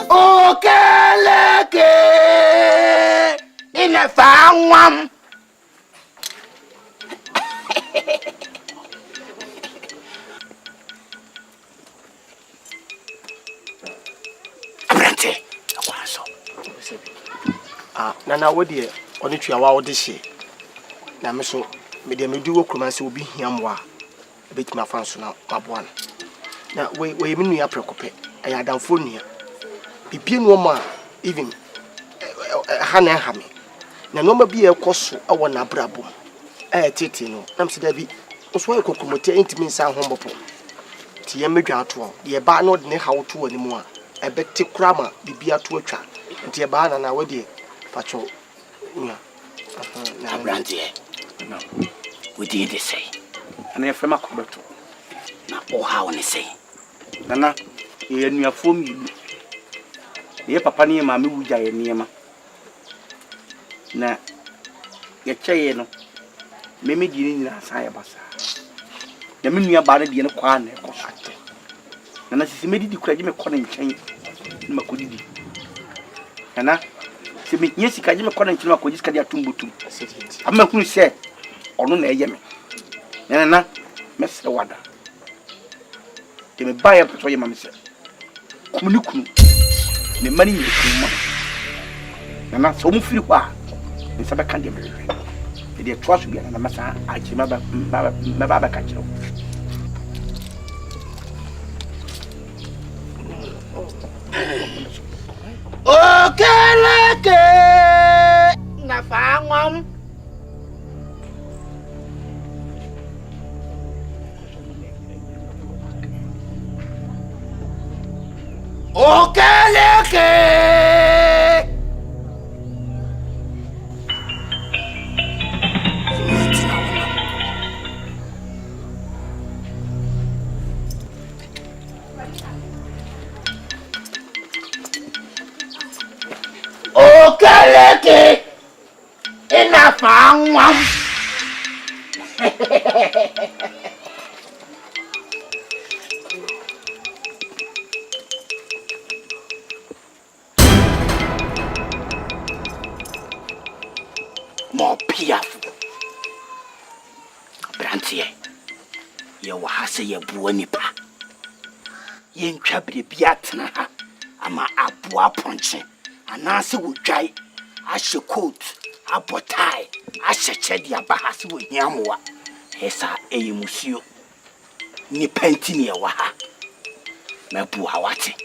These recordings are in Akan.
Okeleke ina fangwam Abrante akwaso nana wodi oni tuawa wodi hye na me so me de me du wokroma se obi hiamwa betima afanso na maboa na we me nua prekope aya danfo nua bibie no ma even hana ha me na no ma bi ekoso awo na brabo tete no nam se da bi oso ay kokomote intimi nsa hombopo ti ye medwa ato ye ba no de ne hawto ani mu a ebete kurama bibia to atwa nti ye ba na wodi pacho nua na Abrante no we did they say ana yefrem akobeto na o ha woni say nana ye nuafo mi ye papa ne ma me wuja ye niema na ye cheye no me di ni nyina san ye basa na me nua ba de ne kwa na ekoso nana sisi me di kuraje me kɔ ne nkyɛn na makodidi nana se me nyesi kaje me kɔ ne nkyɛn makodidi ska dia tumbutum amma hunu sɛ ɔno na ɛyɛ me nana mesre wada de me ba ye pɛtɔ ye ma me sɛ kumuni kunu ne mani ni kuma nana so mu firi hɔ a me sɛ bɛka de me de ɛtoa so bia na masa akyima ba ka kyerɛ Okeleke na fangwam Okeleke Okeleke ina fangwam more piafo Abrante ye wa hase ye buo nipa ye ntwa brebia tena ha ama aboa ponche anase wodwai ahye coat abotai ahye chedi abahase wo hiamoa esa eyimusio ni pantini e wa ha mabu hawate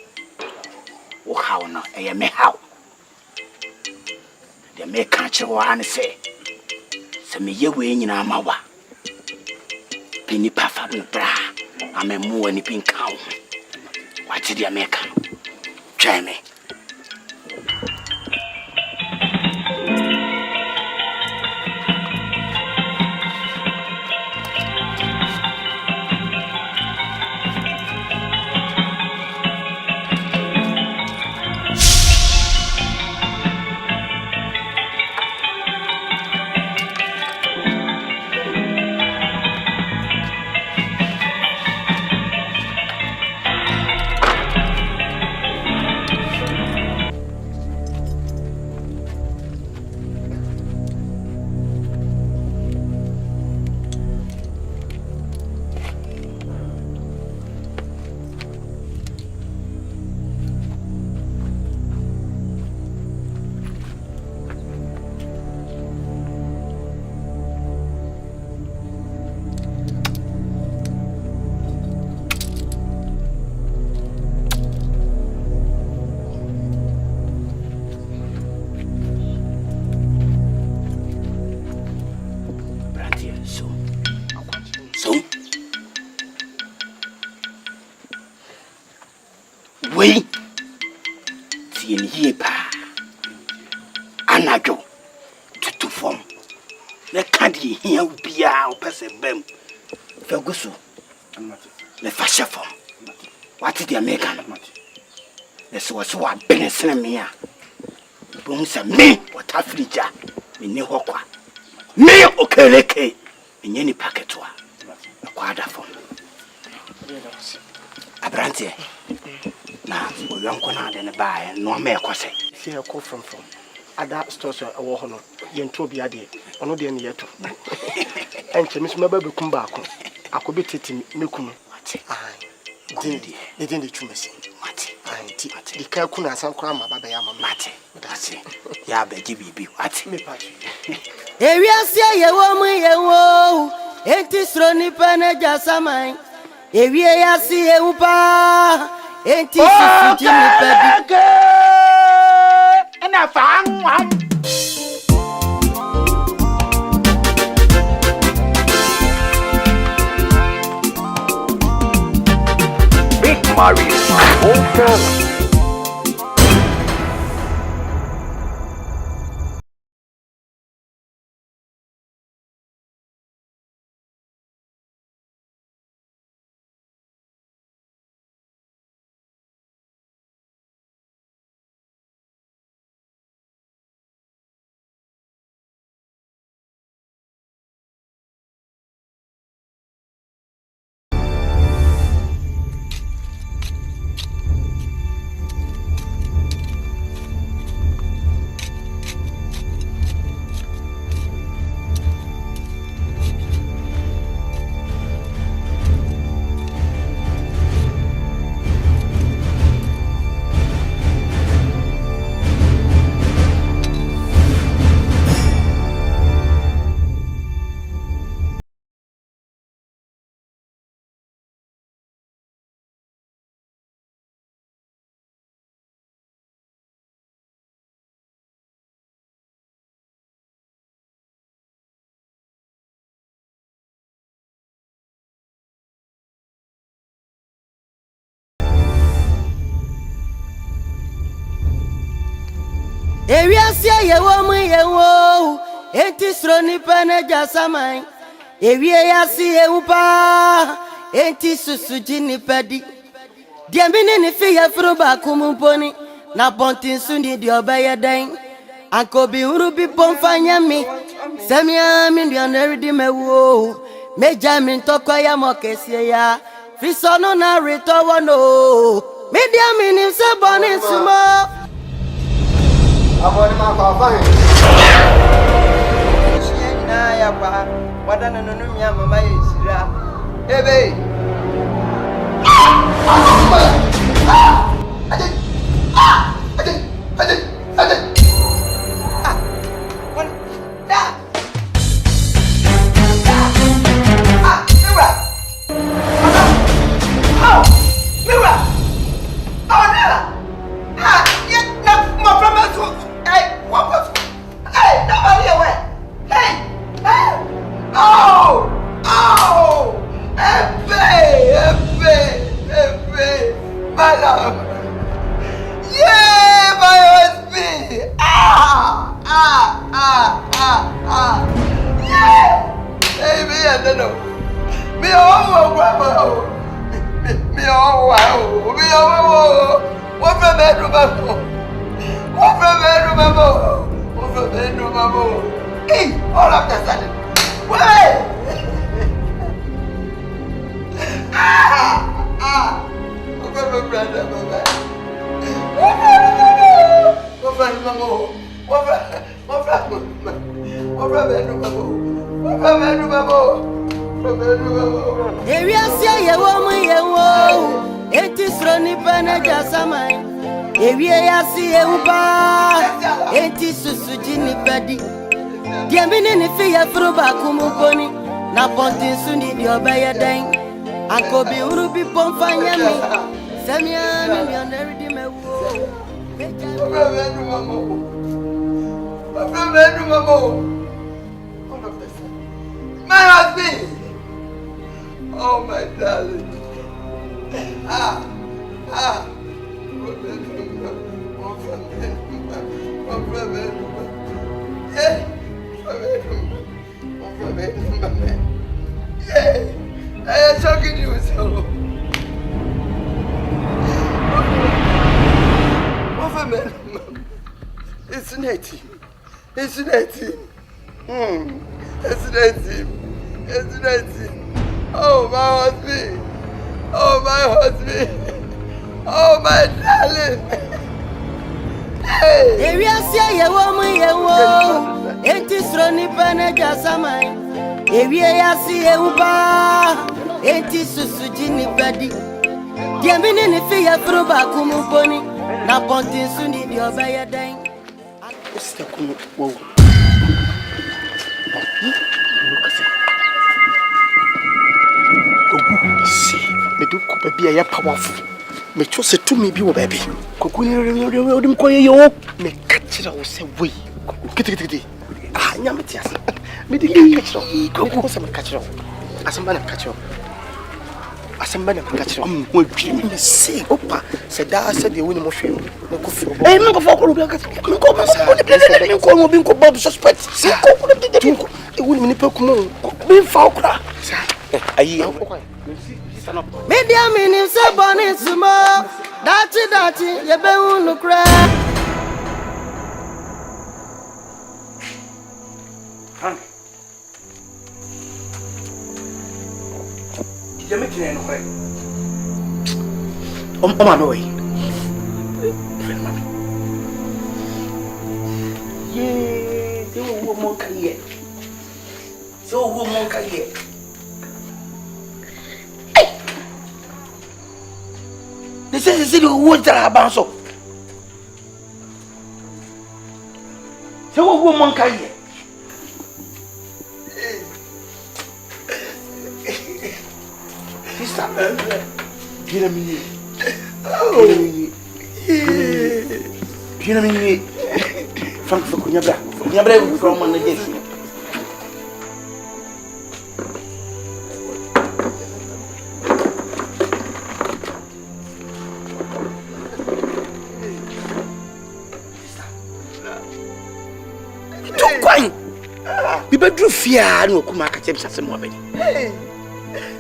wo hawo no eye me hawo de me ka kyewa ane se me ye we nyina mawa pini pafa no bra amemu ani pinka wo wate de me ka try me Wei tieni yepa anajo tutu fom le kadi hia ubia opese bem fagusu le fashe fom what the American le so wa benesene me a bo se me what afrija me ni hokwa me Okeleke enye ni paketwa akwa ada fom Abrante Na o yanko na de ne bae no me ekose. See a call from other stores a wo hono. Ye nto bi ade. Ono de ne yeto. Enche mi so meba bekum ba ko. Akobi tete mekunu. Ate. Dindi. E dindi twumasi. Ate. Anti. Di ka ku na san kura ma baba ya mama. Ate. Ate. Ya beji bibi. Ate. Me pa. Ewiase yewo mu yewo. Enti sro ni pana jasamai. Ewie yasi yewu pa. Enti susu jimi pedi. Ena fang. Big Mario, my Ewiase yewo mu yewo. Enti sro ni pana jasamai. Ewie yasi yewu pa. Enti susu jini pedi. Diambini ni fiya fruba kumumponi. Na bontin sundi di obaya dain. Ankobi urubi pomfanya mi. Semia mi ndioneri mewo. Meja mi ntoko ya mokesi ya. Frisono na rito wano. Media mi ni seboni sumo. Abone ma fa fa. Shien na ya pa. Wadana no numia mama yesira. Ebe. Ewiase yewo mu yewo. Enti sro ni pana jasamai. Ewie yasi yewu pa. Enti susu jini pedi. Diambini ni fiya fruba kumumponi. Na bontin sundi di obaya dain. Ankobi urubi pomfanya mi. Semia mi ndioneri mewo. My husband! Oh, my darling. I am talking to you so. Isn't it? Isn't it? Isn't it? Oh, my husband. Oh, my husband. Oh, my darling. Ewi asia ye wo mu ye wo. Enti sro ni pana jasamai. Ewi asia ye uba. Enti susu jini padi. Diamine ni fi ya fro ba kumu boni. Na pontin su ni di obaya dan. Sister Kunu, wow. See, me do baby a powerful. Me chose to me be baby. Kokuni koye yo. Me catch it say we. Kiti. Ah, nyametias. Me di catch it. Koku say me catch it. Asamba na catch it. Asamba na catch it. We me see opa. Say da say the win mo hwe. Me ko fi. Eh, me ko for ko bi catch. Me ko ma sa. Me ko mo bi ko bob suspect. Say ko ko de de ko. E win me ni pa ko mo. Me fa okra. Sa. Ayi. Media minim se boni sumo. Dachi ye be unu kra. Did you make it anyway? My boy. Yeah, they were monkey yet. So, monkey yet. This is the city of woods that I bounce up. So, what woman can you? Sister, get a minute. Get a minute. Frank for Kunyabra. Kunyabra from one again. Be bedroom fear no kuma ka chem sase mo abani.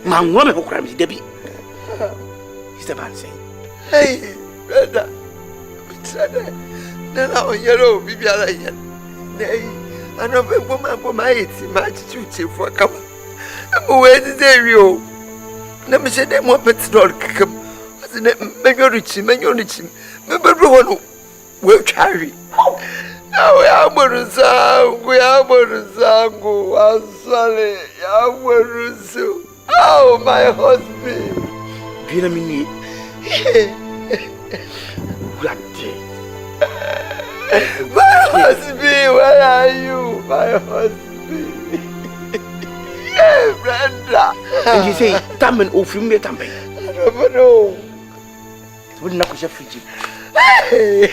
Ma nwo me hokura me dabi. He's the man saying, "Hey, brother. Na onyero bibiara yen. Nei, ano be go ma eti ma chichi for kama. Mo we dey wi o. Na me se dem mo petrol kakam. Ase ne menyoruchi. Me bedroom ho no we twari. We are Morusangu, I'm sorry, Yamurusu. Oh, my husband. Be a minute. My husband, where are you? My husband. Yeah, Brenda. And you say, Tamman, oh, from me, Tamman. I don't know. Wouldn't not push a fridge. Hey,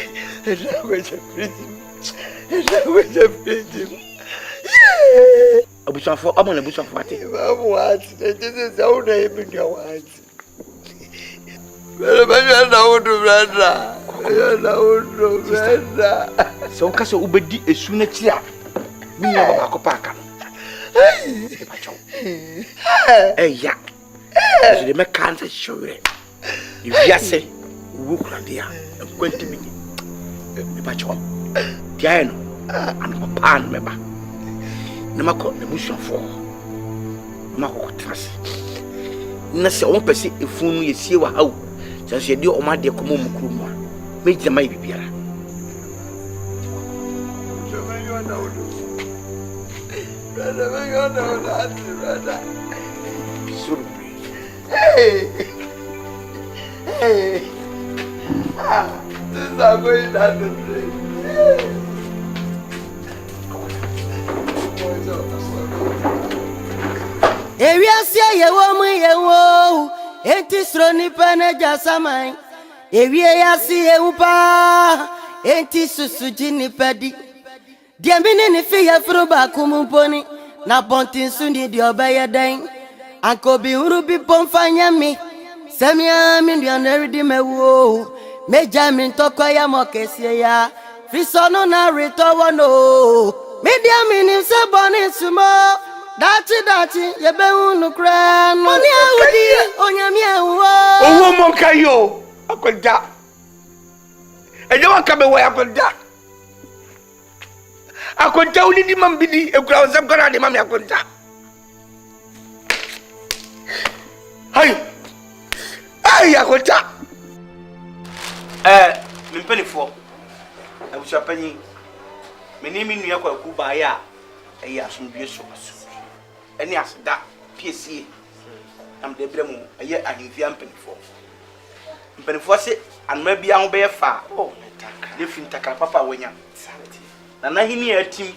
it's not with a fridge. A bush of I'm on a bush of what? I'm what? This is our name in your words. Well, I know to Brenda. So, Castle Ubedi is soon a cheer. Me, a copaka. Hey, yeah. The mechanic show it. If you say, walk around here and go to me. Diano and Papa member. Namako, the bush of four. Mako Trust. Nasa one person if phone you see what how. Just you do on my dear Kumu Kuma. Make the my beer. Hey, this is not going down the drain. Ewi asia ye wo mu ye wo. Enti sro ni pana jasamai. Ewi asia ye upa. Enti susu jini padi. Diamine ni fi ya fro ba kumu boni. Na pontin su ni di obaya dan. Anko bi huru bi pomfanya mi. Semia mi ndu aneridi mewo. Meja mi ntoko ya mokesie ya. Frisono na retowo no. Media minim se boni sumo. Dachi ye be unu kra no. Oni awudi onyami awo. Owo monka yo akoda. Eje waka be wo akoda. Akoda uni di mambidi ekura onsam kora de mami akoda. Hai. Ai akoda. me mpanifo abusua panyin me ni me nua kwaku baaye a ɛyɛ asomdwe so ɛne aseda piesie am de brɛ mu ɛyɛ ahemfia mpanifo se anma bia ho bɛyɛ fa ne fintakara papa wanya na na hini atim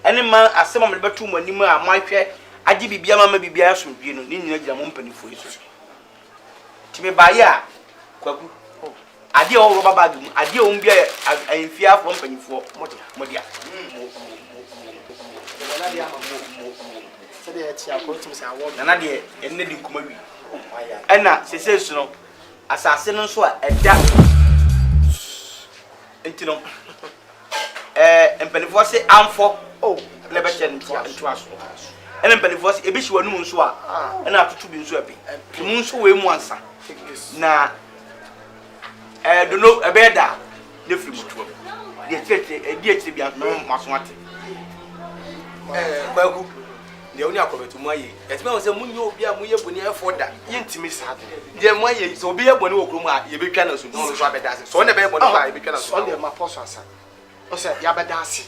ɛne ma asɛm am de bɛto mu anim a mahwɛ agye bibia mama bibia asomdwe no ne nyina gira mo mpanifo yi so time baaye a kwaku ade o roba bag mu ade o mbia ahemfia afọ mpanifo modia nana de enne di kuma wi ɛna sese su no asase no so a ɛda entino mpanifo se amfo le be che nto aso ɛna mpanifo se ebi hyi wanu nso a ɛna atoto bi nso abi mu nso we mu ansa na dono ebeda ne firi mutuo de tete bi an no maso ate kwaku de oni akobetu mu aye etime won se munyo obi a muye boni efoda yentimi saade de mu aye so obi ye boni wokrom a ye betwa na so no so abeda ase so ne be boni ba ye betwa na so on de ma poso asa o se ya beda ase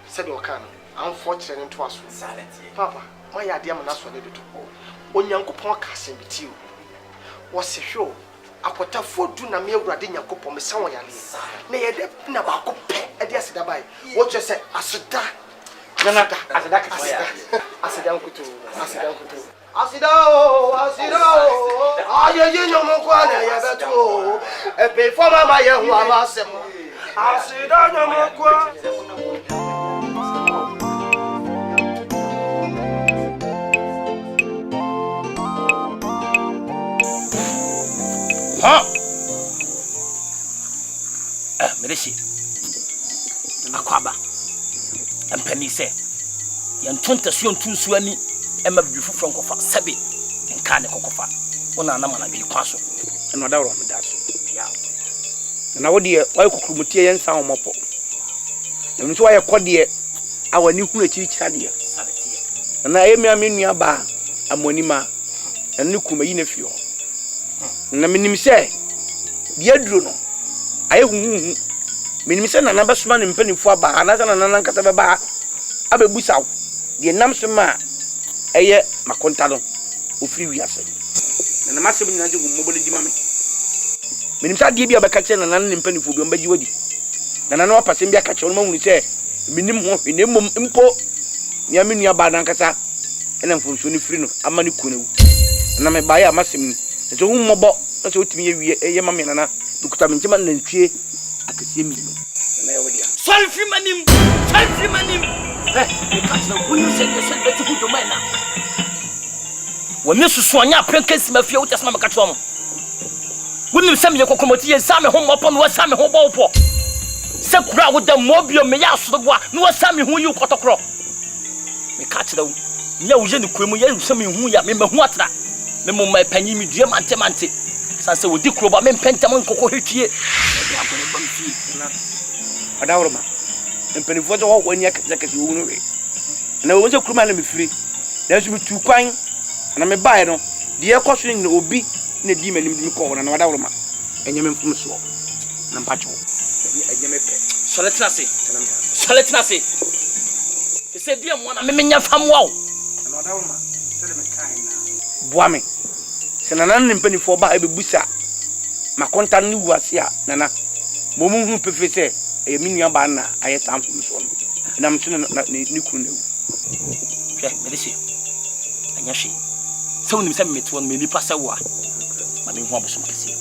se de o kan unfortunately nto aso papa ma ya de am na so ne de to onyankopon ka se biti o wo se hwe akota fodu na me awurade nyankopon me san wo yale na ye de na ba ko pe e de ase da bai wo che se aseda nana aseda ka aseda nkutu asida aye nyomo kwa na ye betu e pe fo mama ye hu abasem asida nyomo kwa meresi akwaba empani se yantonta so yontunsu ani ema bi fufro nkofa sabe nka ne kokofa wona na mana bi kwaso ɛna da woro me da so na wo de wai kokrumutie yɛn san omopo na nso wai kɔde a wani hu akirikira de na emi amenu aba amonima ɛne kuma yi na fio na menim sɛ bia duro no aye huhu menim sɛ nana bɛsoma ne mpanifo aba anasa nana nkasa bɛba abebusaw de nam sema ɛyɛ makonta no ofiri wiase nana masɛm nyina de hummobole di mame menim sɛ de bia bɛka kyɛ nana ne mpanifo bi ɔmbɛgye wadi nana no apasɛm bia ka kyɛ no mahunu sɛ menim ho ne mmom mpo mia menua ba nankasa ɛna mfonso ne firi no ama ne kunewu na me bae a masɛm ni sɛ hummobɔ sɛ otimi yɛ wie ɛyɛ mame nana dukuta mentima nantwie akasie mienu na yɛ wodia solfi manim me katna wonu se de se beti ku do mana wo me susu anya prenkasi mafia wo tesma me katwa mo wonu se me kokomoti ye sa me ho mopo no sa me ho bo po se kura wo da mobio me ya so bo no sa me ho yi kotokro me katna wo nya wo je ne kwemu ye se me hu ya me mahu atra me mo mai panyi me dua mante sanse wo di kroba me pentam nkoko hwetue ya ko ne bam fi na adawro ma mpanifo so wo anya kase wo no we na wo se kuruma na me firi na so me tu kwan na me bae no de e koso ni obi na di manim di me ko na adawro ma enya me mfum so na mpacho enya me pe soletina se se bia mo na me menya fam wo na adawro ma se de me kan na boame se nana ne mpanifo ba e bebusa makonta ni wuase a nana mo mu hu pefe se e minua ba na aye samfo so no na mso na ni kunu na wu hwe medisi anya hwe se wonim se meto no me nipa se wo a ma me hu abosom kese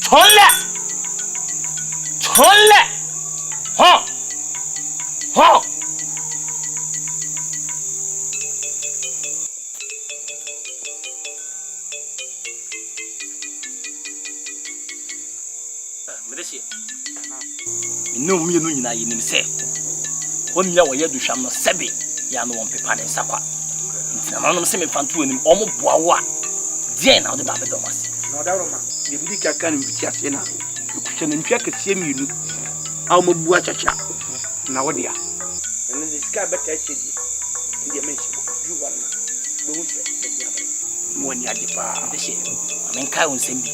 cholle ha medesi minno mi no nyina yenim se wonnya wo ye duhwam no sebe ya no won pepa ne nsakwa ntina nanom se me fantu anim omo boa wo a die na wo de ba be domase na dawroma de bidi kaka ne mfiti ase na ekuche na ntwa kasie mienu a wo bua chacha na wo dia ene de ska beta chedi ndi menshi juwa na bo hu se mo ni ade pa de she amen kai won sembi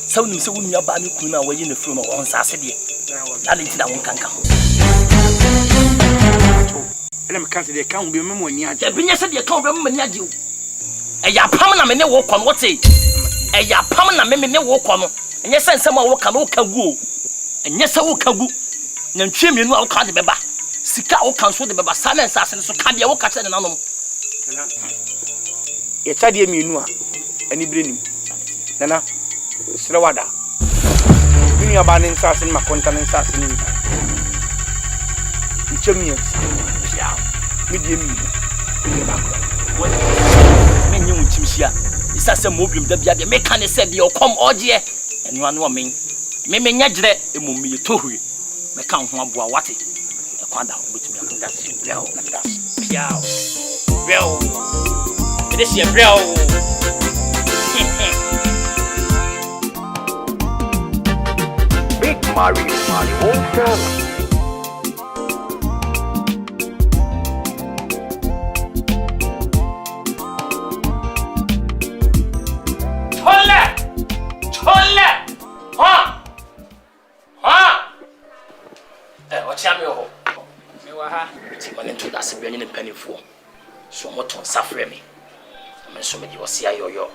saw nim se wo nua ba me kunu na wayi na furu no won sase de na de ntina won kanka ho ela me kan se de kan wo be mo ni ade de binya se de kan wo be mo ni ade o e ya pam na me ne wo kɔ no wote e ya pam na me ne wo kɔ no enye se nsɛm a wo ka no wo ka gu o enye se wo ka gu na ntwe mienu a wo ka de beba sika wo kan so de beba samen sase so ka de wo ka kyerɛ nanom ye tade mienu a ani brenim nana sira wada binu aba ne nsase ma konta ne nsase ne nta nchemie ya me die mi ne ba ko me nyi wo chimhia isa se mo biom da bia de me ka ne se de okom oje enu anu me nya gire emom me tohue me ka ho aboa wate e kwanda ho betumi anda se brel piao brel me de se brel Big Mario Film. Cholle! Ha! What's your name? Me wa ha. Ti mane to da se bianye ne panifo. So mo ton safre me. Me so me di wosia yoyo.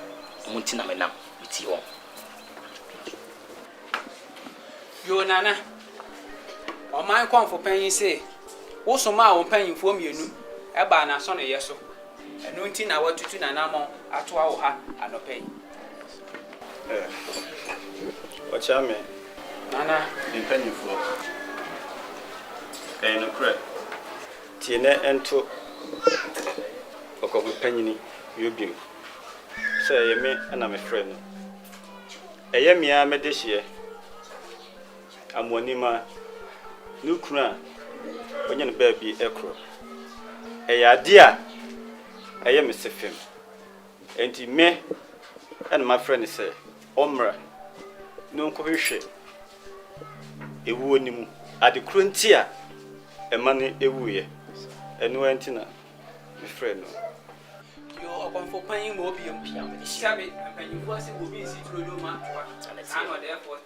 Mo nti na me nam ti won. Yo nana. O man konfo panyin se. Wo so ma wo panyinfo mienu. E ba na so ne yeso. Enu nti na watutu na namon ato awo ha anopai. What's your name? Nana. The penny for. And a crack. Tina and two. Oko penny, you be. Say, me and I'm a friend. A yamia made this year. I'm one nima. Nukra. When you baby echo. A idea. I am a Sefim. And me and my friend say, Omra. No cohesion. A woman at the cruntia, a money a wee, and no antenna, my friend. You are konfo panyin mo bi am. Shabe panyinfo se obi si tro do ma to. Ano therefore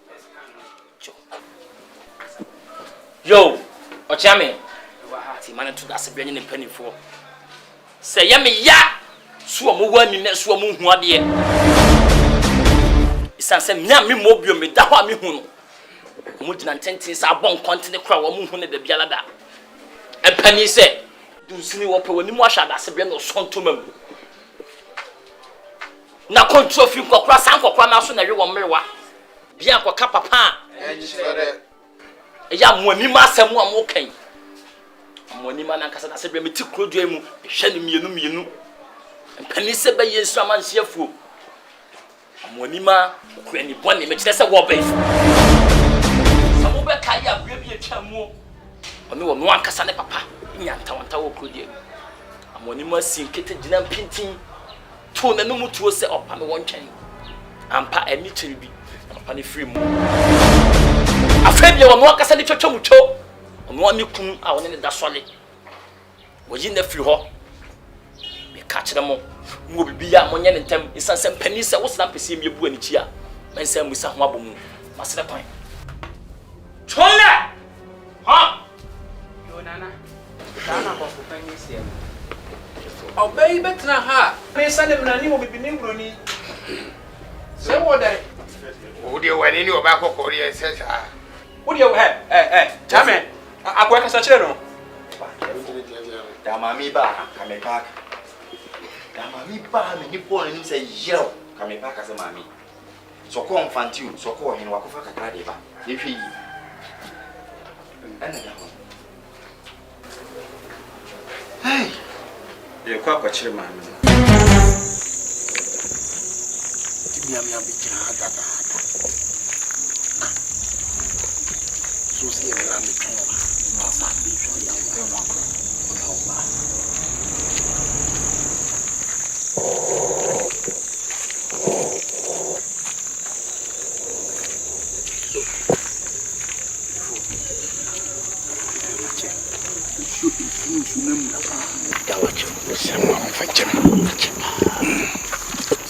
Yo, Ochame. Wa ha ti mane to da se bianye ne panifo. Se ye me ya so mo wa mi ne so mo hu ade. Isanse nya me mo bio me da ho me hu no. Mo dina tenten sa bon kontine kra wo mo hu ne da biala da. E pani se du sini wo pe woni mo ahwa da se bia no sonto mam. Na control fi kokra san kokra na so na we wo mrewa. Bia koka papa. Ya mo ni ma asem a mo kan. Mo ni ma na kasa da se bia me ti krodua mu hwe ne mienu. Pani se be yesu amanhye afuo. Mo ni ma ko ani bone me kire se wo be fu. Samo be kai abua bi atwa mu. Ono wo no ankasa ne papa. Nya ntawanta wo krodua. Mo ni ma sinkete gina mpintin. To na no mutuo se opa me won twen. Ampa ani kyere bi. Papa ne free mu. Afebia wo no ankasa ne twetwa mutwo. Ono ami kun a woni ne da sole. Wo yi na free ho. Ka kire mo ngo bibia mo nye ne ntem isansem pani se wo sna pese mi ebu ani chi a mensa musa ho abomu masere kwan cholle ha yo nana. Dana konfo panyin se. Obey betra ha. Me sane mnani mo bibini ngroni. Se wo dai. O de wani ni oba kokori e se sa. Wo de Chame. Akwa kasa kire no. Da mami ba kameka. Da mami ba me ni pon ni say yero kameka ka se mami. So ko mfantiu, so ko hin wakofa kakra de ba. Ye hwe yi. Ana da ho. Hey, ye kwa kire mami. Miami abikira dada. So see me na me kan. No sa bi so ya wa.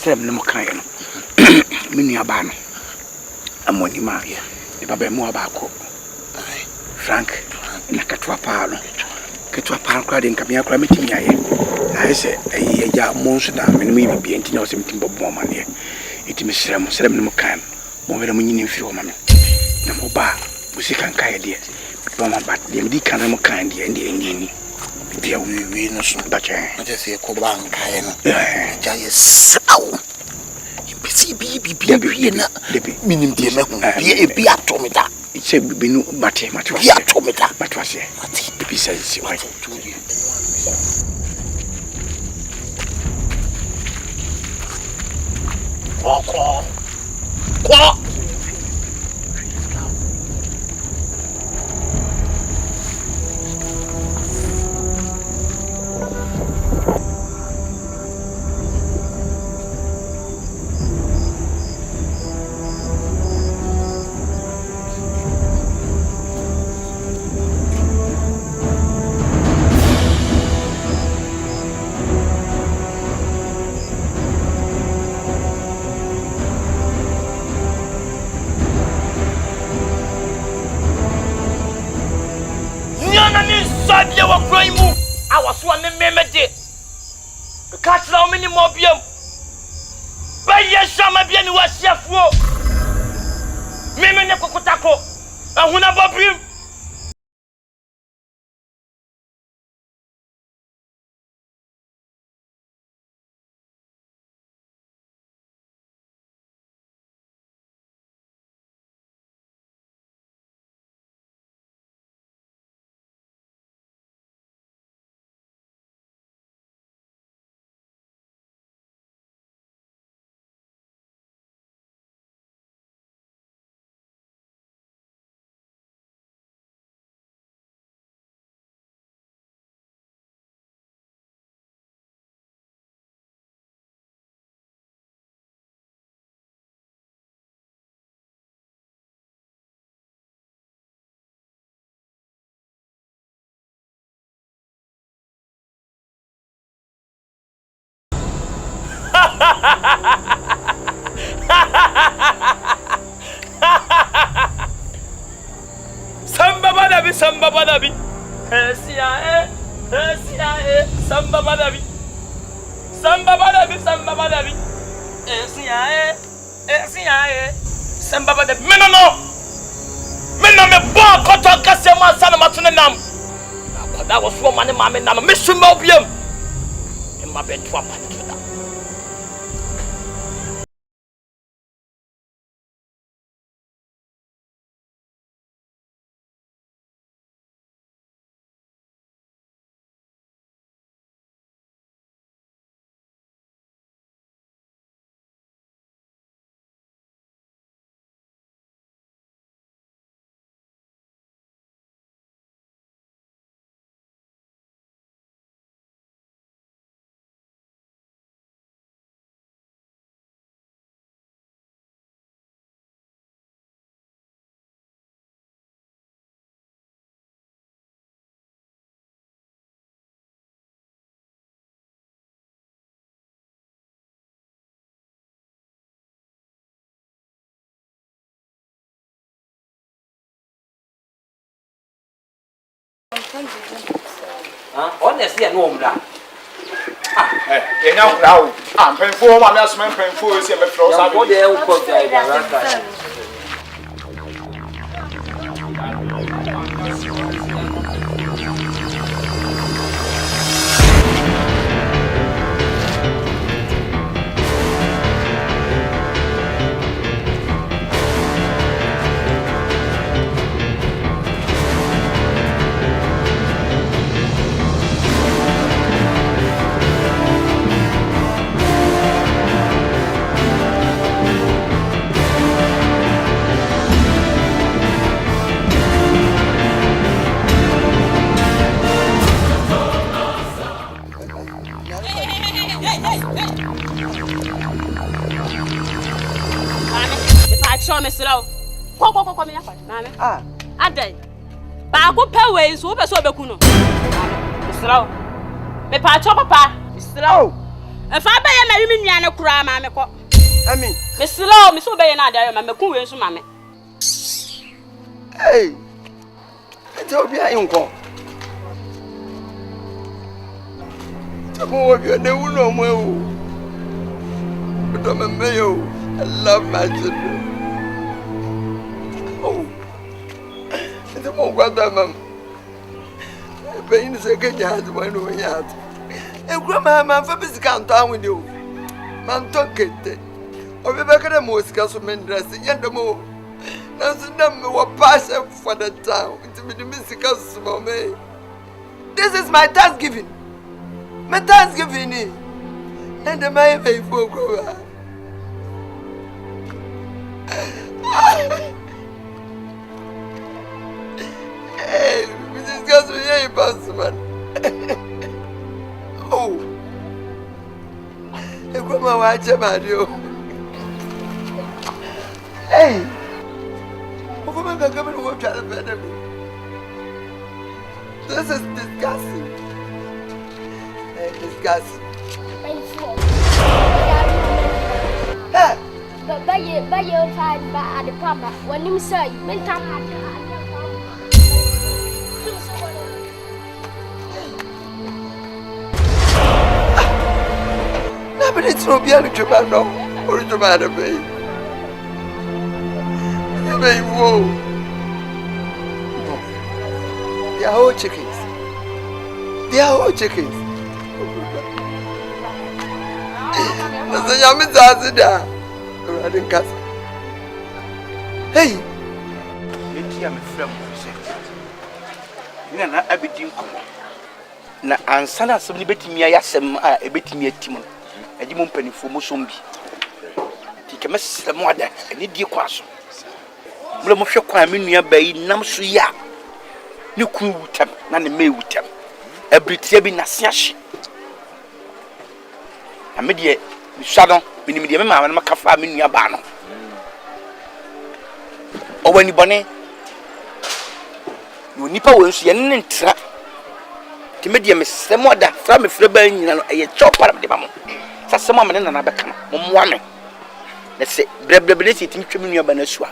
sɛ me ne mo kae no me nua ba no amoni ma e baba mu abako Frank na katwa pa no ketwa pa kra de nka me akra metimi aye aye se aye ya mo nso da me no mi bibia nti na o se metim bobo ma ne eti me srem ne mo kan mo wera mo nyini mfiri o ma me na mo ba busi kan kae de ba ma ba de me di kan mo kan de ndi bia wi no so da che na je se ko ba kae no ja ye saw impesi bi na minim de me hu bi atomida se binu mate ya tomita matwase mate bi sai si wai ko catch now many more biom. But yes, some of you was chef. Mimi ne kokotako. And when about him. Samba badabi Esia Samba badabi Esia Samba badabi Meno me bon koto kasema sana matune nam akoda wo so mane mame nam mesuma obiam e ma betwa panikida Honestly, I know that. You know now. I'm paying for my last man, paying for his electrons. I'm going to Come here, Mama. Adai. Baako pay so be so be ku no. Misraw. Me pa cho papa. Misraw. If I buy a Mary Miana cry, mamma. I mean, Miss Low, Miss Obey, and I am a cool and mamma. hey, I told you I ain't gone. Tomorrow, you never know more. But I'm a male. I love my children. Oh, it's a more brother, pain is a good yard when we had. And Grandma, my famous count down with you. Man, don't get it. Or we back at the most casualman dressing, yet the more. That's the number of passion for the town. It's a bit of mystical for me. This is my Thanksgiving. My Thanksgiving. And the my faithful grower. Hey, Mrs. Gasson, yeah, Passman. Oh, you come and watch about you. Hey, who come and come and watch out of me? This is disgusting. Hey, disgusting. Hey. But by your time, by the papa, when you say, when time but it's no bien to man, no, or to man, baby. You may woo. They are all chickens. They are all chickens. That's a yummy Zazida. Running castle. Hey, Let's am a friend. You know, I be doing. Na ansana asem betimi ayasem a ebetimi atim agimon panifo mo sombi ti kemesem ada eni die kwaso mle mo hwe kwa menua bayi nam so ya ne ku wutam na ne me wutam abritia bi na se ahye amedie misado minim die me ma na makafa menua ba no owani bone no nipa wonsu ye ne ntra Timedia Miss Samoda from a Freban a chop out of the mamma. Some woman and another come, woman. Let's say, breability to Trimia Banesua,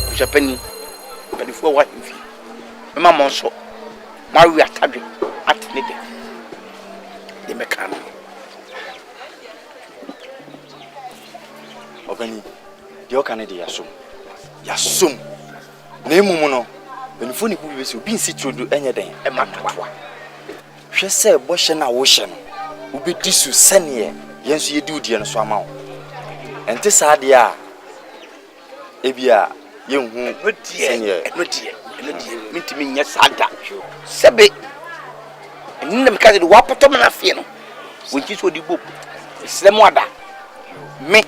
which a penny, but before what you feel. Mamma so, Maria Tabi, at Niddy. The mechanic. Obeni, the Okanadi Yasum. Yasum. Nemuno, when the phone will be seen to do anything, a matter. She said, Boshen a ocean will be disu senior, yes, you do dear swam out. And this idea, Ebia, young who, dear, mean to me, yes, I got you. Sabe, and in the because of the Wapatomana Fiano, which is what you book. Slemwada, me,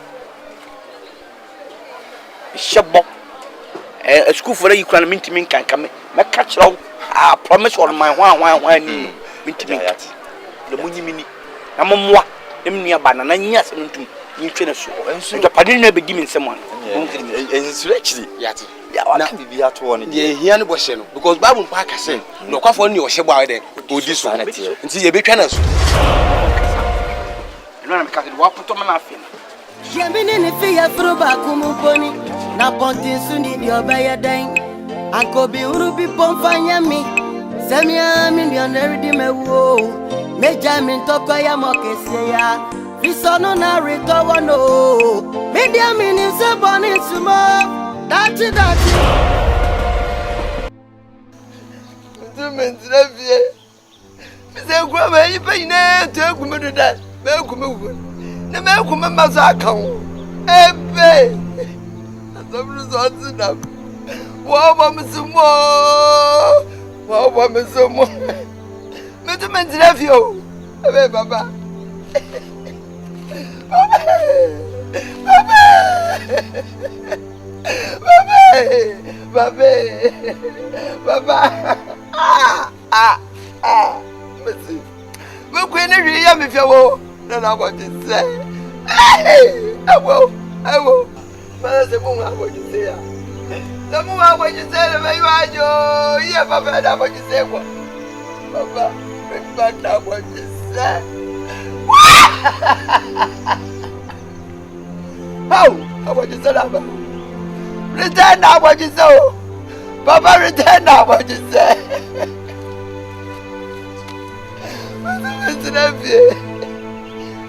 Shabbo, a school for you can mean to me can come. My catch out, I promise on my one. Minti yat le munyi mini na momwa emnia bana na nya se ntum nyitwe na so enso japade na begi min semon enso actually yat ya wa kan bibi ato woni de hia ne bohye no because bible pa ka sen no kwafo ne ohye bo de odi so nti ye betwa na so no na me ka de wa poto ma na afi Yemini ni fiya fruba kumuponi na pontin suni di obeye den ankobi urubi pomfanya mi Semia millionaire di mewo meja min toko ya mokese ya fisono na recover no media min se boni sumo dati Mentre vie. Se kwa ba yi pe ina to ekume do da. Ba ekume wu. Na ma ekume maza kan. Ebe. Asabru so atina. Wa ba msumo. Wa ba msumo. Metu mentre vie o. Ebe baba. Baba. Mesi. We kwene ri ya me fiawo. Na na go ti se. Awo. Ma se mo nga go ti se ya. Na mo nga go ti se le me yo. Ye baba na go ti se ko. Baba, me ba na go ti se. How? What you say? Return now what you say. Papa, return now what you say.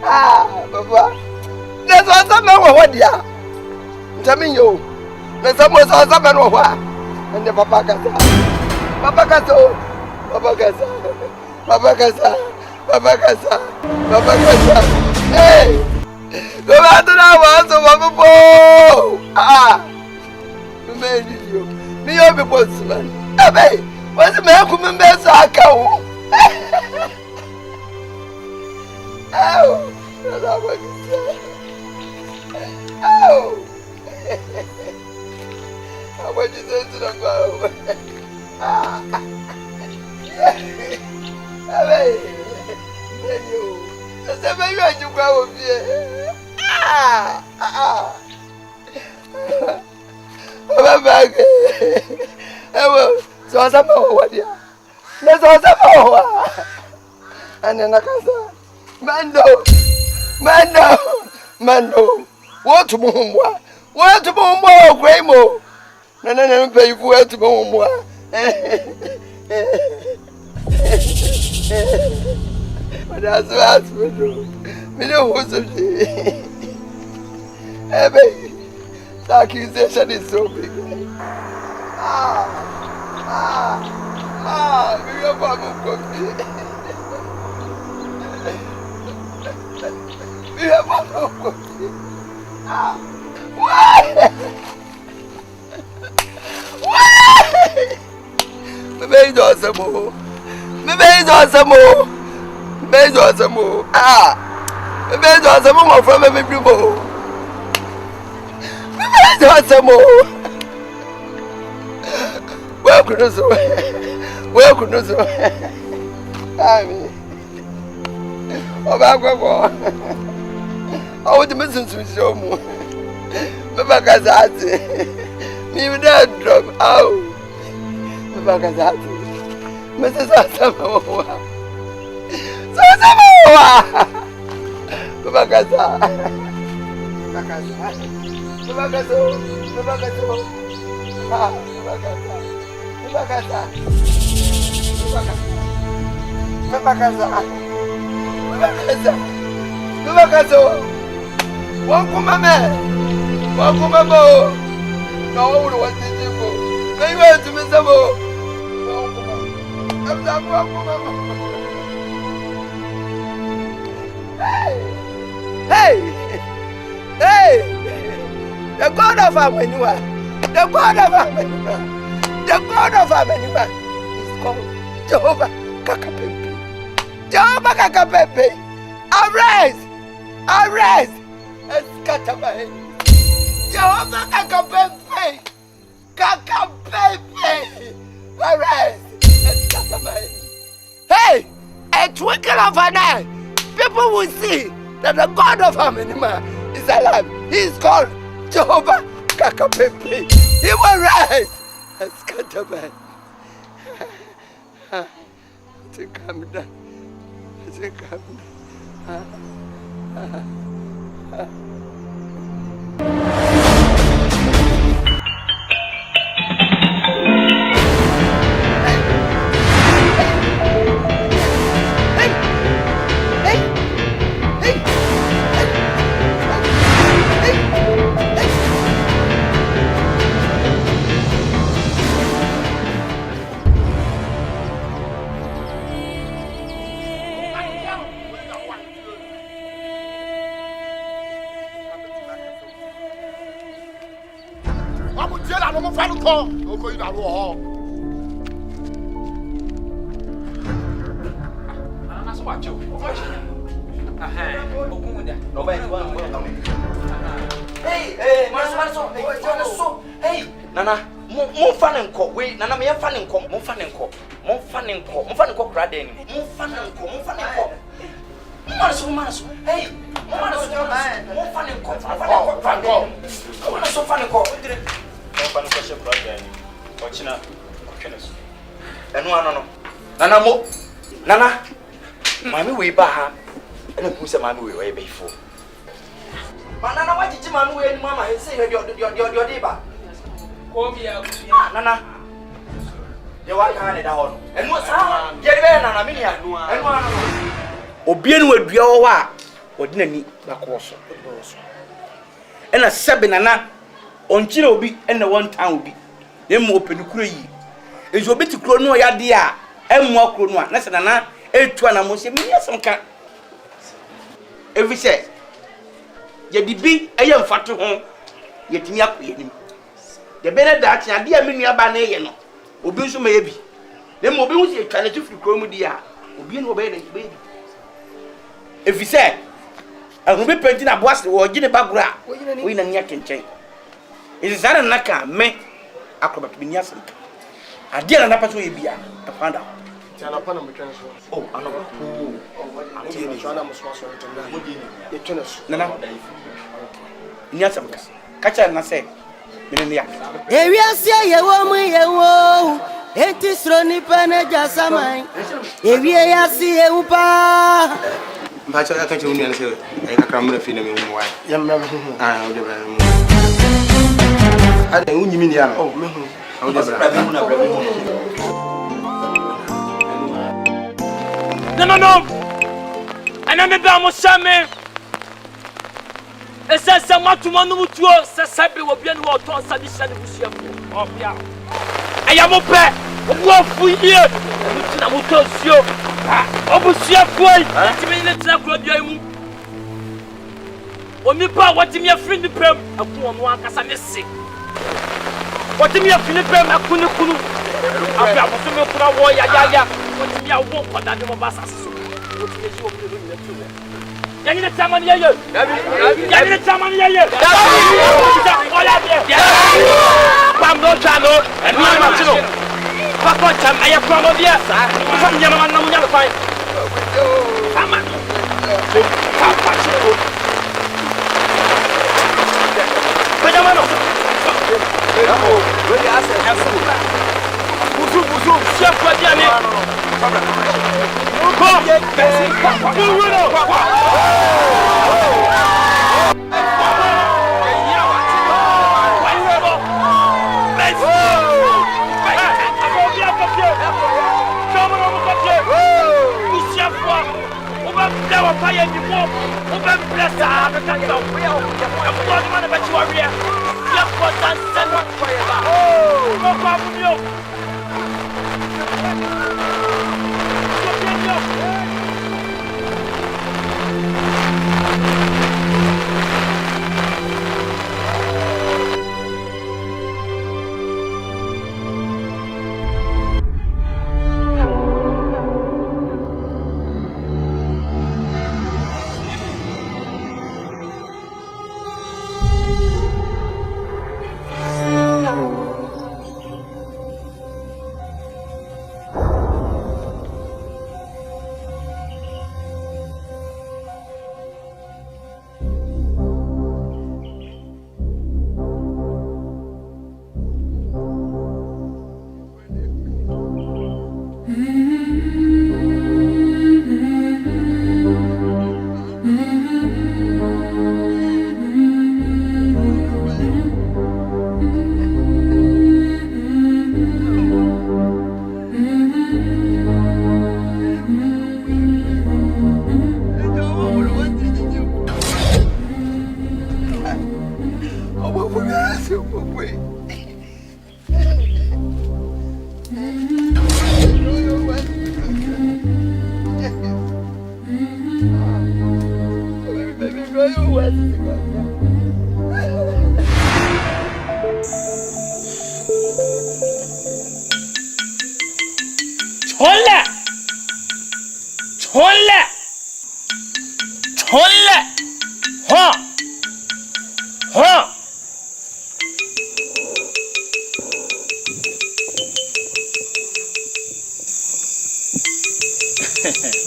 Ah, Papa. There's also no one here. Tell me you. There's also someone who and the Papa Casa. Papa Casa. Papa Casa. Papa Casa. Papa Casa. Papa Casa. Hey! Go back to that one, so Papa. Ah! You me obi postman. Ebe, what's the man coming back so I can? Oh, that's what you say. Oh, what you say to the bow? Ah, Ebe, you. That's the way you go with you. So some what ya? Let's also and then I can say, Mando, what to move? What to move more, Graymo? No, pay for to move more. But that's what we do. Me know who's a baby. The accusation is so big. We are going we have one why? Maybe it's awesome. Maybe it's awesome. Maybe it's awesome. Maybe it's awesome from every people. Maybe it's awesome. Welcome to I mean, I want to listen to show more. Mabakazati. Me with that drop out. Mabakazati. Mrs. Samoa. Samoa. Mabakaza. Mabakazo. Ah, Mabakaza. Mabakazo. One come no, what did you go? They went to Miss Abo. Hey! The God of Amenua! The God of Amenua! The God of Amenua is called Jehovah Kakapepe. Jehovah Kakapepe! Arise! And scatter my head. Jehovah Kakapepe! Arise! And scatter my head. Hey! A twinkle of an eye! People will see that the God of Amenima is alive. He is called Jehovah Kakapepe. He will rise and scatter my head. Calm down. Calm down. Nana, mo fan nko. Wait, Nana, me fan nko. Mo fan nko. Mo fan nko kra den. Mo fan nko. Mo manaso. Hey, mo manaso. Mo fan nko. Mo manaso fan nko. Mo fan nko she kra den. Ochina, okweneso. Enu ano no. Nana mo. Nana. Mami we ba ha. ɛna pu sɛ maame wei ɔyɛ bɛyifo mana na wagyegye maame wei anim ama sɛ yɛ deɛ ɔde ba nana deɛ waka ne da hɔ no ɛno saa deɛ bɛyɛ nana me nua ɛno ano obie no wadua wɔ hɔ a ɔde n'ani bakɔɔ so ɛna sɛbe nana ɔnkyerɛ obi ɛna wɔntan obi na mmom ɔpɛ ne kuro yi nso obi te kuro no ɔyɛ adeɛ a ɛmmoa kuro no a na sɛ nana ɛtu anamo sɛ meni asɛm ka ɛfi sɛ yɛde bi ɛyɛ mfato ho yɛtumi akɔ yɛnim deɛ bɛyɛ daakye adeɛ a me nuaba no ɛyɛ no obi nso ma yɛ bi na mmom obi ho sɛ yɛtwa n'akyi firi kuro mu di a obi ne wɔbɛyɛ n'akyi bɛyɛ bi ɛfi sɛ ahobi pɛnti na boase wɔgye ne bagoro a woyi na nya kenkyɛn ɛsɛ saa na nana ka me akɔbɛto bi ni asɛm ka adeɛ na napa so yɛ bia ɛpanda Tiana pana mtwene so. Oh, anaba. Ati ni so ana muso so ntona. Ye twene so. Nana. Ni asam ka. Kacha na say. Mene ne ya. Ewi asia ye wo mu ye wo. Enti sro ni pana jasamai. Ewi asia ye upa. Mpacho ya kanche unu anase e kakra mra fi na me hu wai. Ya mra me hu. Ah, o de bra mu. Ade unyi mi ni ya. Oh, me hu. O de bra me hu na bra me hu. No. And me ba mo shame. Esa sa matuma no mutuo sa sabe wo bia no wo ton sa di sha ne busia fu. O bia. Aya mo pe. Wo fu yie. Mutu na muto sio. O busia fu ai. Ti me ne tira kro bia mu. O mi pa wati me afri ni pem. Aku ono akasa ne se. Wati me afri ni pem akunu kunu. Abi abuso me kura wo ya. Wati me awo kwada de mo ba sase so. Wati me ji wo me do ni tu. Yani ne tamani ye. Yani ne tamani ye. Oya bien. Pam do chano. Enu ma tino. Papa cham aye kwa mo dia. Fa nyama man na mu nyama fine. Ama. Papa chiko. Pajama no. Where you Buzu, chef quoi dire mais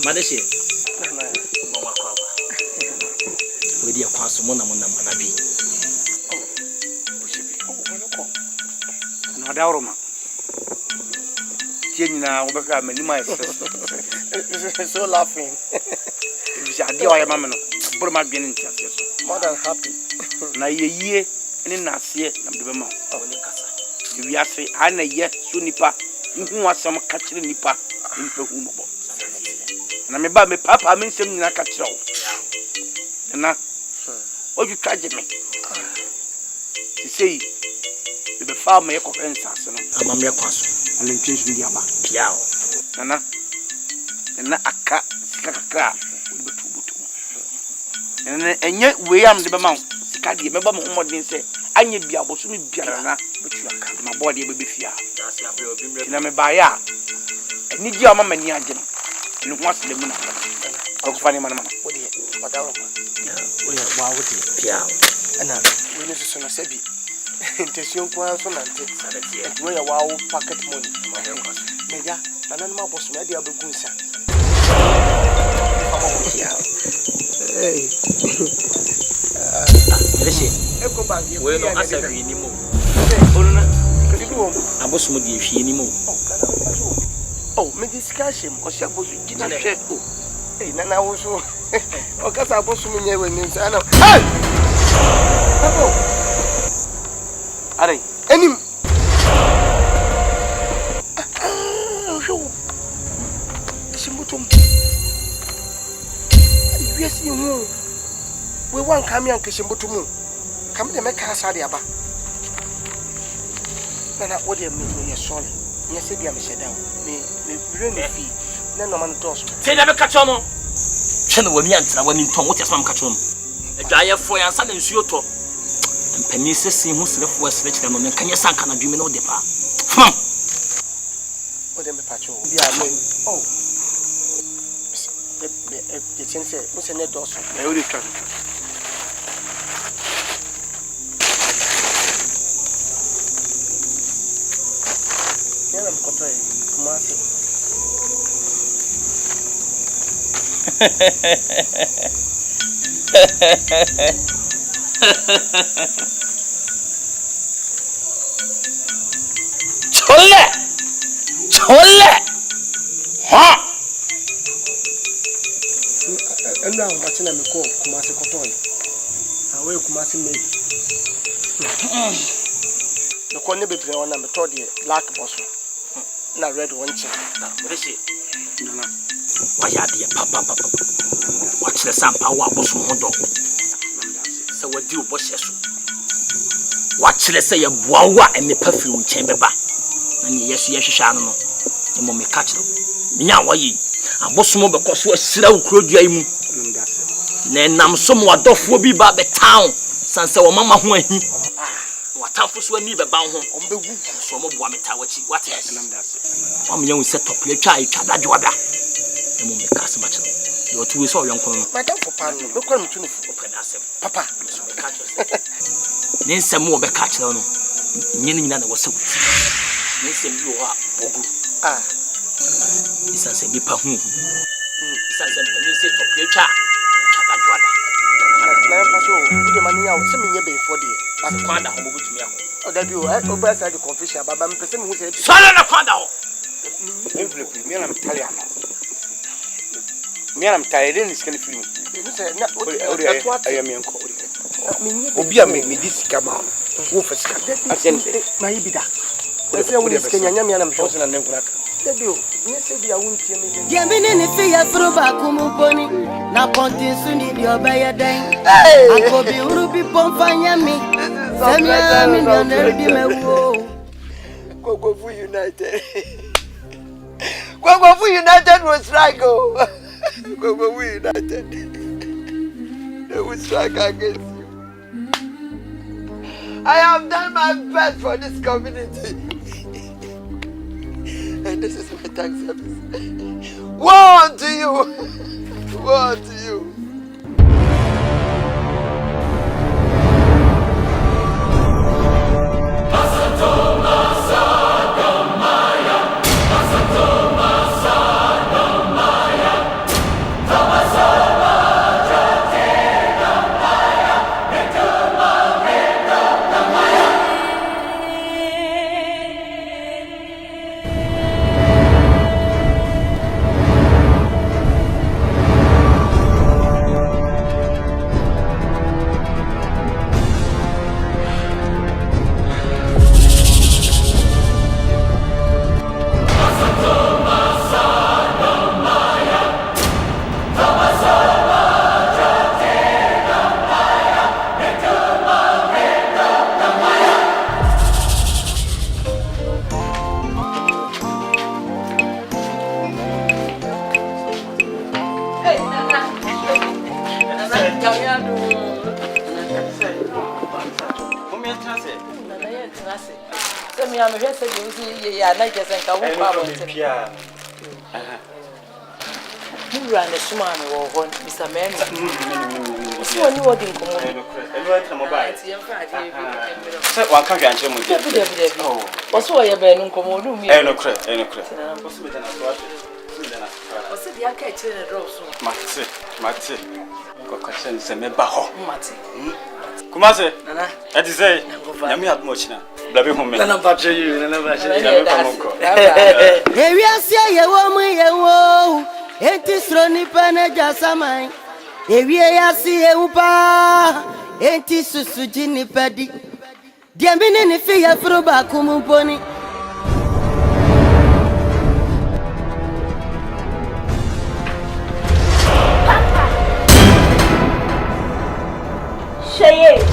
Madeshe. Mama kwaba. Wedi akwaso mo na manabi. Na da oroma. Tie nyina wo be hwa mani mai So laughing. Bisa ade o ya mama no bro ma dwene ntiase so more than happy na yeye ene naase na de bema o ni kasa wi ase ana ye so nipa nhu asem ka kire nipa nipa hu mo na me ba me papa me nsem nyina ka kire wo na oju twaje me sei be fa me ko ensase no amamre kwaso ana ntwensu ndi aba piao nana aka sikakaka be tubutu nana enye we am de be ma sika de me ba mo modin se anye bia boso me biara na betu aka ma body be fia na me ba ya ni dia mama ni age no ni ho asle mu na ko fa ni mama wo de wadawo ma wo ya wa wo de piao ana we ni so no sabi intention ko so na nte sabe wo ya wa wo pocket money meja nana ma boss me dia begun sa hey lesi eko bangi we no asabi ni mo onuna kadiwo abosom de hwie ni mo oh me discussion ko se abosu gina hwe o hey nana wo so o kasa abosom nye we ni nsa na hey abo are enim simbutum yes you we wan kam yan kishimbutum kam de meka asade aba na wo de me sorry nya se bia me sheda me bire ne fi na no man dos te da be ka chomo hwe no wami antra wami nton wo tiasam ka chomo adwaye fo yan sa na nsuo to mpani sesi hu serefo asere kire no me kanya sanka na dwumi no de pa wo de me pacho bia me oh the sense we say net dos na yo de twa ya me kotoy kuma se cholle ha enu a mbache na me ko kuma se kotoy awe kuma se me no ko ne bebre wona me to de black boss na red one chin na lesi nana wa ya de papa wa kire sampa wa abosom ho do se wadi obo hyeso wa kire se ye boawa emepa firi wo nchen beba na ne yeso ye hwehwa no no mo me ka kire nya wa yi abosom be koso asira wo krodua yi mu na nam so mo adofo bi ba be town sanse wo mama ho ahi watamfo so ani be ban ho ombegu so mo boa meta wachi what is wa me yan set up le twa dadwo da na mo me ka se ma kire yo tu we so yonko no madam for pan no be kwa mtu no fu pedasem papa so me ka kire ne nsem wo be ka kire no nyine nyina na wo se wuti ne nsem bi wo a ogu isanse bi pa hu isanse ni se to le twa dadwo da na paso de mani ya se me nye be for de but kwanda ho bugutumi akọ o da bi o over side the confusion baba me pese me hu se sala na kwanda ho envelope me na mtali ana me na mtali de ni skani film hu se na o ayo me enko obi a me disika ma wo fa sika asente na yibida ese wo ni skanya nya me na mhwo na nenkura Debio, ni se bia wuntie me. Diamine ni fi ya froba kumuponi na pontin suni bi obeye den. Akobi urubi pomfanya mi. Semia mi ndonere bi mewo. Gogofu United. Gogofu United will strike oh. Gogofu United. They will strike against you. I have done my best for this community. And this is my thanks service. Woe unto you! Woe unto you! Yɛntase. Nana yɛntase. Sɛ me a mehwɛ sɛ deɛ wosi yɛ na gye sɛ nka wo kɔ abɔnten. Mura ne soma me wɔ hɔ bisa mɛmi. Wosi wɔ ni wɔdi nkɔmɔ. Ɛno ɛtena mo ba. Sɛ wanka hwɛ ankyerɛ mo. Dabi. Wɔsi wɔ yɛ bɛnu nkɔmɔ odu mi. Ɛno korɛ. Wɔsi me dana so ahwɛ. Wɔsi deɛ aka akyerɛ ne drop so. Mate. Kɔkɔhyɛ ne sɛ mɛba hɔ. Mate. Kumase. Nana. Ɛte sɛ nyame adom ɔkyena. Blabe ho me. Nana bakyɛ yi. Ewiase yewo mu yewo. Enti sro nipa na jasamai. Ewie yasi yewu pa. Enti susuji nipa di. Diambini ni fi ya fruba kumumponi. Sheye.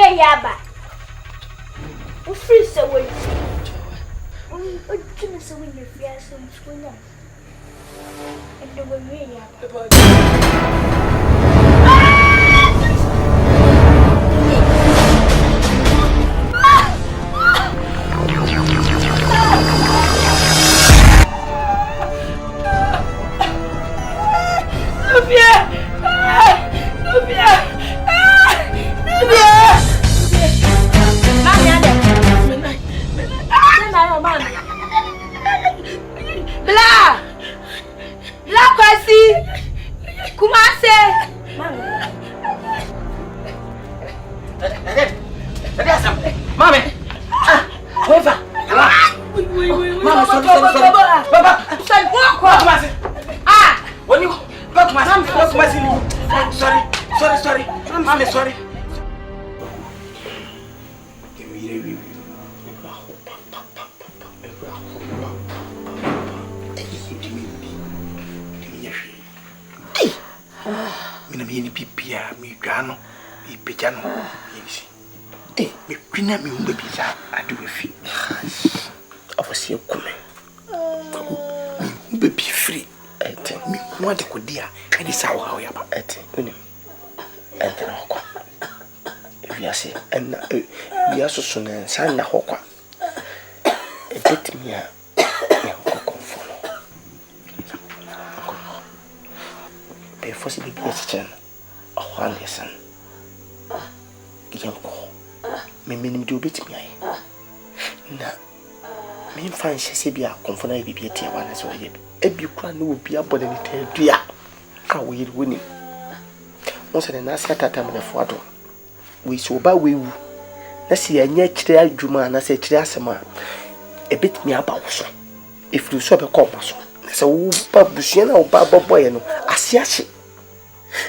Yaba. O free so we. O tuna so we free so much. And the way yaba. Sorry. Mina miyeni pipia mi gano mi pejano yinisi. Mi kwina mi umbe pizza aduwe fi. Afasi okume. Mi umbe bi free. Ete mi mwade kodia eni sawo hawo yaba. Ete unim. Ente na hokwa. Wiase enna wiaso so na san na hokwa. Ebetimi a me hokwa follow. Be fosi bi chen. Ahwan lesen. Yanko. Me minim de obetimi aye. Na me fan hyese bi a konfona bi bi etia wana so ye. Ebi kura na obi abode ni tadua. A wo yiri woni. Onse na nasi atata me fo ado. We so ba we wu. Na si anya kire adwuma na se kire asema. Ebetimi aba wo so. Ifru so be kompa so. Na se wo ba busua na wo ba boboye no asiache.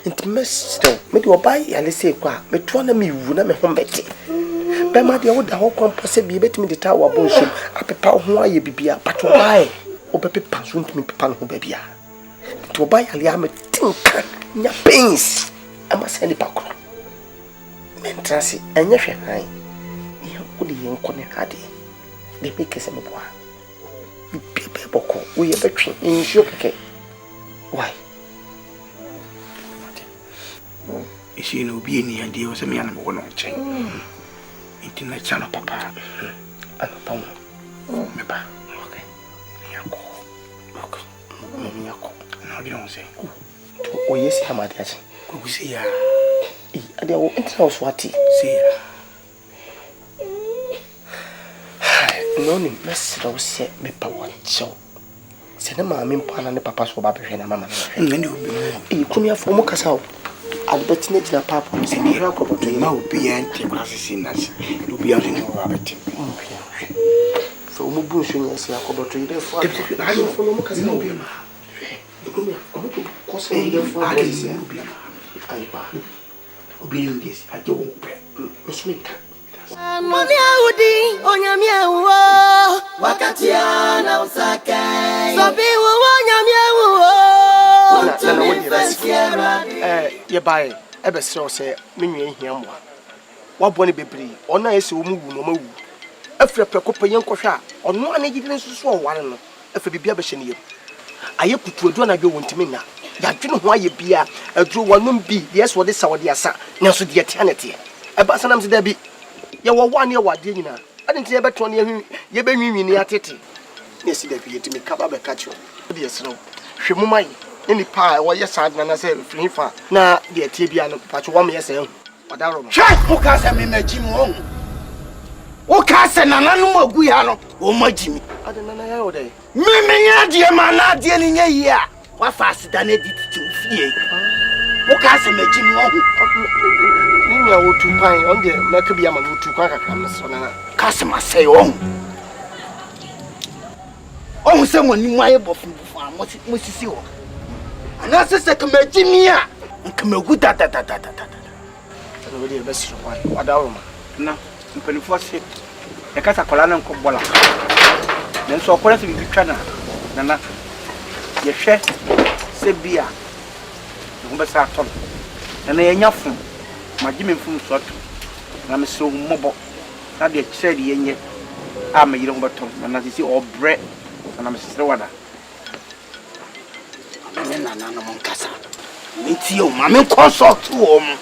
Nti mesdo me de oba yale se kwa me to na me wu na me hombete. Be ma de wo da ho kompa se bi ebetimi de ta wo bonso apepa ho aye bibia pato bae. Obepepa so ntimi pepa no ho ba bia. Nti oba yale a me tinka nya pains. Ama se ni pakro. Mentrasi anya hwe han. Ihe odi ye nkone hade. De be kese me boa. Bi be boko wo ye betwe insho keke. Why? Isi no bi eni ade o se me ana mo no chen. Inti na chana papa. Ana pa mo. Me ba. Okay. Yako. Okay. Me yako. Na bi on se. O yesi hamadi achi. Ko se ya. Ade wo entra o swati. Se ya. No ni mesra o se me pa wacho. Se na maame mpa na ne papa so ba behwe na mama na. Ngani obi. Kumi afo mo kasa o. Albert ne gina papa se bi ra ko boto ma obi ante kwase sinasi. Obi ante no wa beti. so mo bu nso nya sia akoboto ide fo ayo fo no mo kase no bi ma ekomi amoto kose ide fo ase ayi ba obi ndesi ajo wo pe nso mi ka Mami audi onyami awo wakati ana usake Sobi wo onyami awo na wo di ye bae e be sere o se menwe hia mwa wabɔ ne bebree ɔna ese wo mu wu no ma wu afre prekopa yen kɔhwɛ a ɔno ana gidile nsusu ɔware no afre bibia bɛhyɛ ne yam ayɛ kutuadu na dwe wontimi na yadwene ho ayɛ bia aduro wanom bi de ɛso de sawode asa nanso de yɛte anete ɛba sanam se da bi yɛ wɔ wane yɛ wade nyina ade nti yɛbɛtɔ ne yɛ bɛnwinwi ne atete ne si da bi yɛtimi kaba bɛka kyerɛ de yɛsrɛ hwɛ mu mai ne nipa a wɔyɛ saadena na sɛ firi fa na de yɛte bia no patwo wɔm yɛ sɛ Check ukasa me majimu on. Ukasa na nanu magu ya no o majimi. Ade na ya o dey. Me nya die ma na die ni nya yi a. Wa fa asida na dititi ofie. Ukasa majimu on. Ni nya wo tu pan on de na ka bia ma wo tu kwa kakra na so na. Kasa ma say on. On se woni mu aye bofu mo sisi ho. Ana se ka majimi a. Nka magu ta. No dey be siro why wadawoma na mpanifo se e kasa kola na nko bola na nso okora se bitwa na ye hwe se bia no be sa ton na ye nyafo magime mfum so to na me se mmobo na de kire de yenye a me yire ho beton na sisi obre na me sisi wada ame na mo nkasa nti o ma me consult wo mo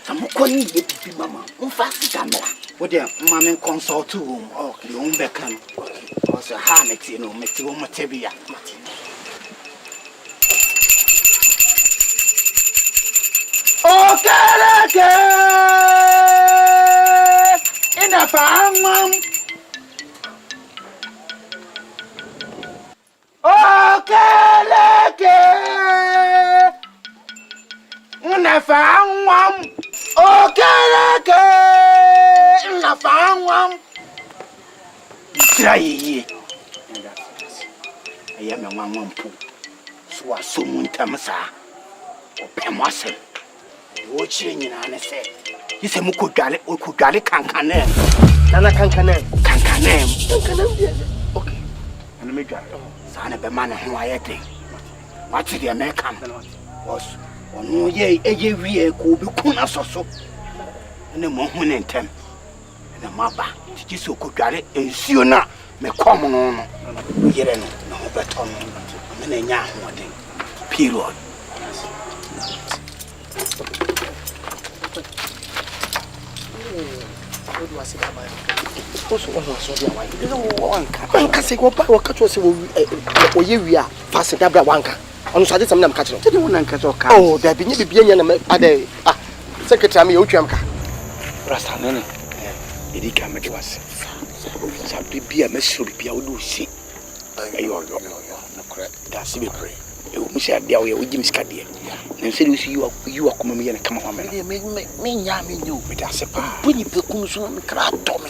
Samukoni ye pipi mama, unfasi kamera. Wode mama consult room. Okay, umbe kan. Okay. Also ha meti no meti wo motebia. Okereke. Ina faamam. Okereke. Una faamam. Okereke na faanwam traye aya me wanwam pu so asomu ntamsa opemwase wo chire nyina ne se yise mukodwale okodwale kankane nana kankane bi okay ana me dwale sana be ma ne ho ayete wati de me kam was onu ye eye wie ko bi kuna soso ene mo hu ne ntem ene maba tiji so ko dware ensuo na me kom no yere no na ho beto no me na nya ahoden period odu asida ba oso ono so dia wai wanka se ko ba wakato se wo ye wi a fa se dabra wanka ono so ade sam na mka kire tede wona nka so ka oh da bi nye bibia nya na ade secretary me yo twam ka rasta nene edika me de wase sa bibia me suro bibia wo do si ayo no correct da si be pray e wo musia dia wo ye wo jimiska de na se do si you akoma me ye na kama ho me me nya me nyu me da se pa buni pe kunu so me kra to me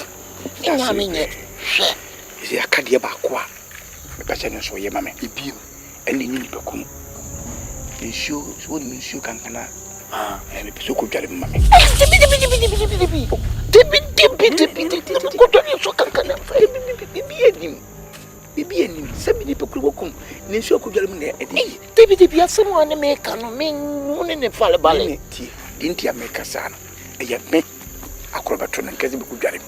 nya me nye hwe isi akade ba ko a me pa che no so ye mame ibiem eni ni pe kunu ensure so ni ensure kankana me pe so ko dwale mame bibi enim sabi ni pe kuru bokum ni ensure ko dwale mu na edi debi asemo ane me ka no me ngune ne fale bale ti dinti ameka sana eya me akrobato na nkazi be ko dwale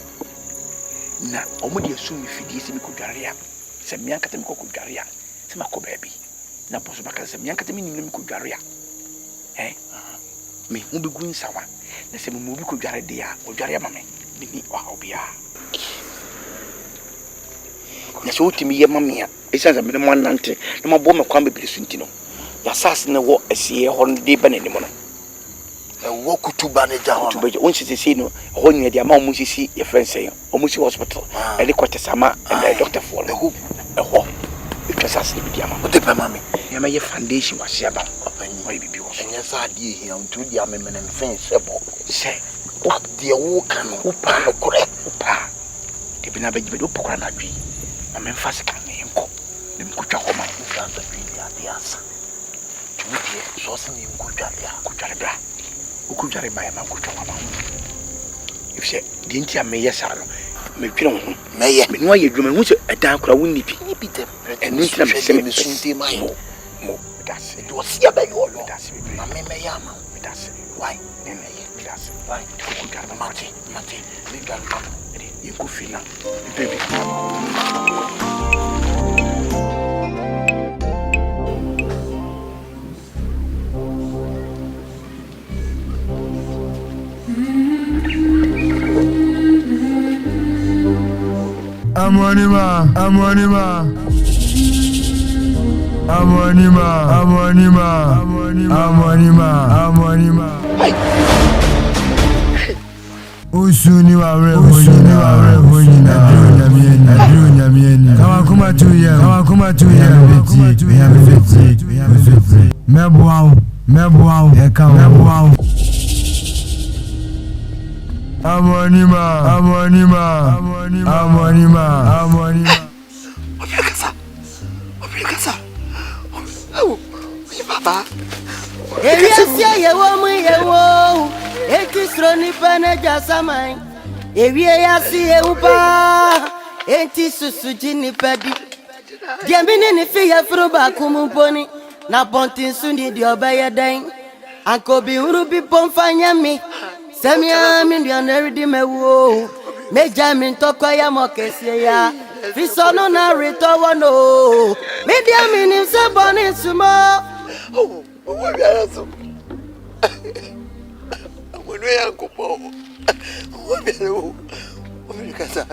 na omudi asumi fidie se me ko dwale ya se me ankata me ko dwale ya se makoba bi na poso baka se me ankata me nim me ko dwale ya me hu be gun sawa na se me bi ko dwale de ya o dwale ya mame ni wa obia na so timi ye mame ya esanza me mo nante na mabo me kwa bebele sunti no ya sas ne wo asie ho de ba ne mo no wo kutuba ne ja ho kutuba on sisi no ho nya dia ma mo sisi ye fense o mo si hospital e le kwete sama e doctor for le ho e ho e sas ne dia ma o de pa mame ya ma ye foundation wa sia ba opani o bibi wo enye sa die hia ntu dia me me ne fense bo se o de wo kan o pa no kore o pa e bi na ba gibe do pokora na dwi na memfa sika ne enko ne mkutwa ho man mfa ba bi ade asa tuwutie so se ne mkutwa ya kutwa bra ukutwa ba ya man kutwa ho man ifse di ntia me yesa no me twere ho meye me no aye dwuma hu se edan kora wonni bi dem enu ntia me se me sunte man mo that's it was ya ba yo that's it na me me ya ma that's it why that's why ukutwa ba mate ni gal ma e ku fina baby Amonima Usuni wawre honyina adrunya mieni kawa kuma tuye beti mebwao eka mebwao Amonima Obrigasa Oh papa Ewiasia yewo Eti stroni paneja samai Ewie yasi eupa Eti susuji ni pedi Diambini ni fiya fruba kumumponi Na pontin sundi di obeye den Anko bi urubi pomfanya mi Semia mi ndianeri di mewo Meja mi ntoko ya mokesi ya Fisono na rito wano Media mi ni mseboni sumo Wabiaraso Amonu ya kupo Wabiaraso Wabiaraso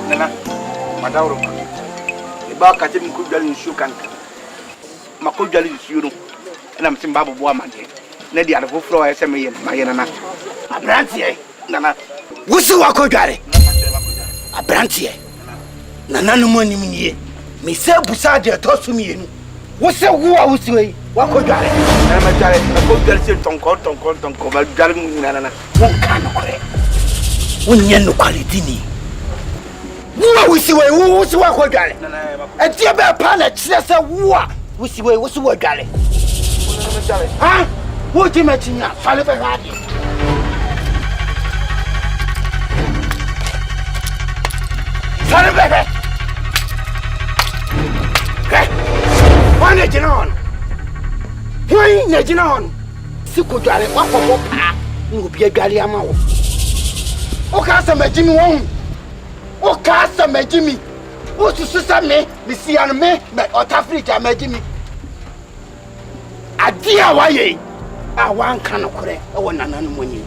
Nana, madawro. Iba ka tim ku jali nsu kanka. Mako jali nsu no. Na mtim babu bo amade. Na di adofo fro ya se me maye nana. Abrantie. Nana. Wusu wako dware. Abrantie. Nana no moni mnie. Me se busa de tosu mienu. Wusu wo a wusu yi. Wako dware. Na ma dware. Ko dware se tonko ba dware mu nana. Won ka no kore. Wonye no quality ni. Wo wusiwe wusi wa ko dware. E tie be pa na kire se wo a wusiwe wusi wo dware. Ha? Wo ti ma tinya fale be hadi. Fale be. Kai. Wane jinon. Hoi ne jinon. Siku dware wa ko pa. Ngobi dware ama wo. O ka sa majimi won. O ka sa majimi. O sususa me sian me otafrika majimi. Adia waye. Awan kan kore e wona nanu monyi.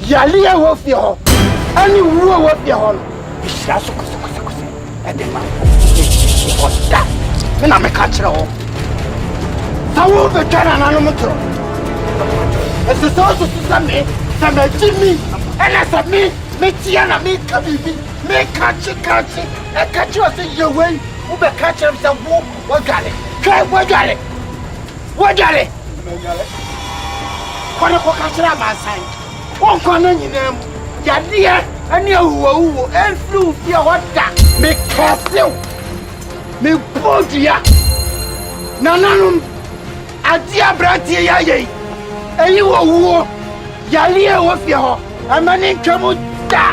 Yale e wo fi ho. Ani wuro wo fi ho no. Bishira so kuso. E de ma. O da. Me na me ka kire ho. Sawo be tara nanu mutro. E sususa me sa majimi. Ela sa me tiana me kabibi. Me kachi e kachi wase yewe u be kachi am sa wo gale kai wo gale kono ko kachi ra masan won kono nyinam ya dia ani awuwo enflu fi hoda me kasew me bodia nananum adia brati ya ye eyi wo wo ya lie wo fi ho amani twemu da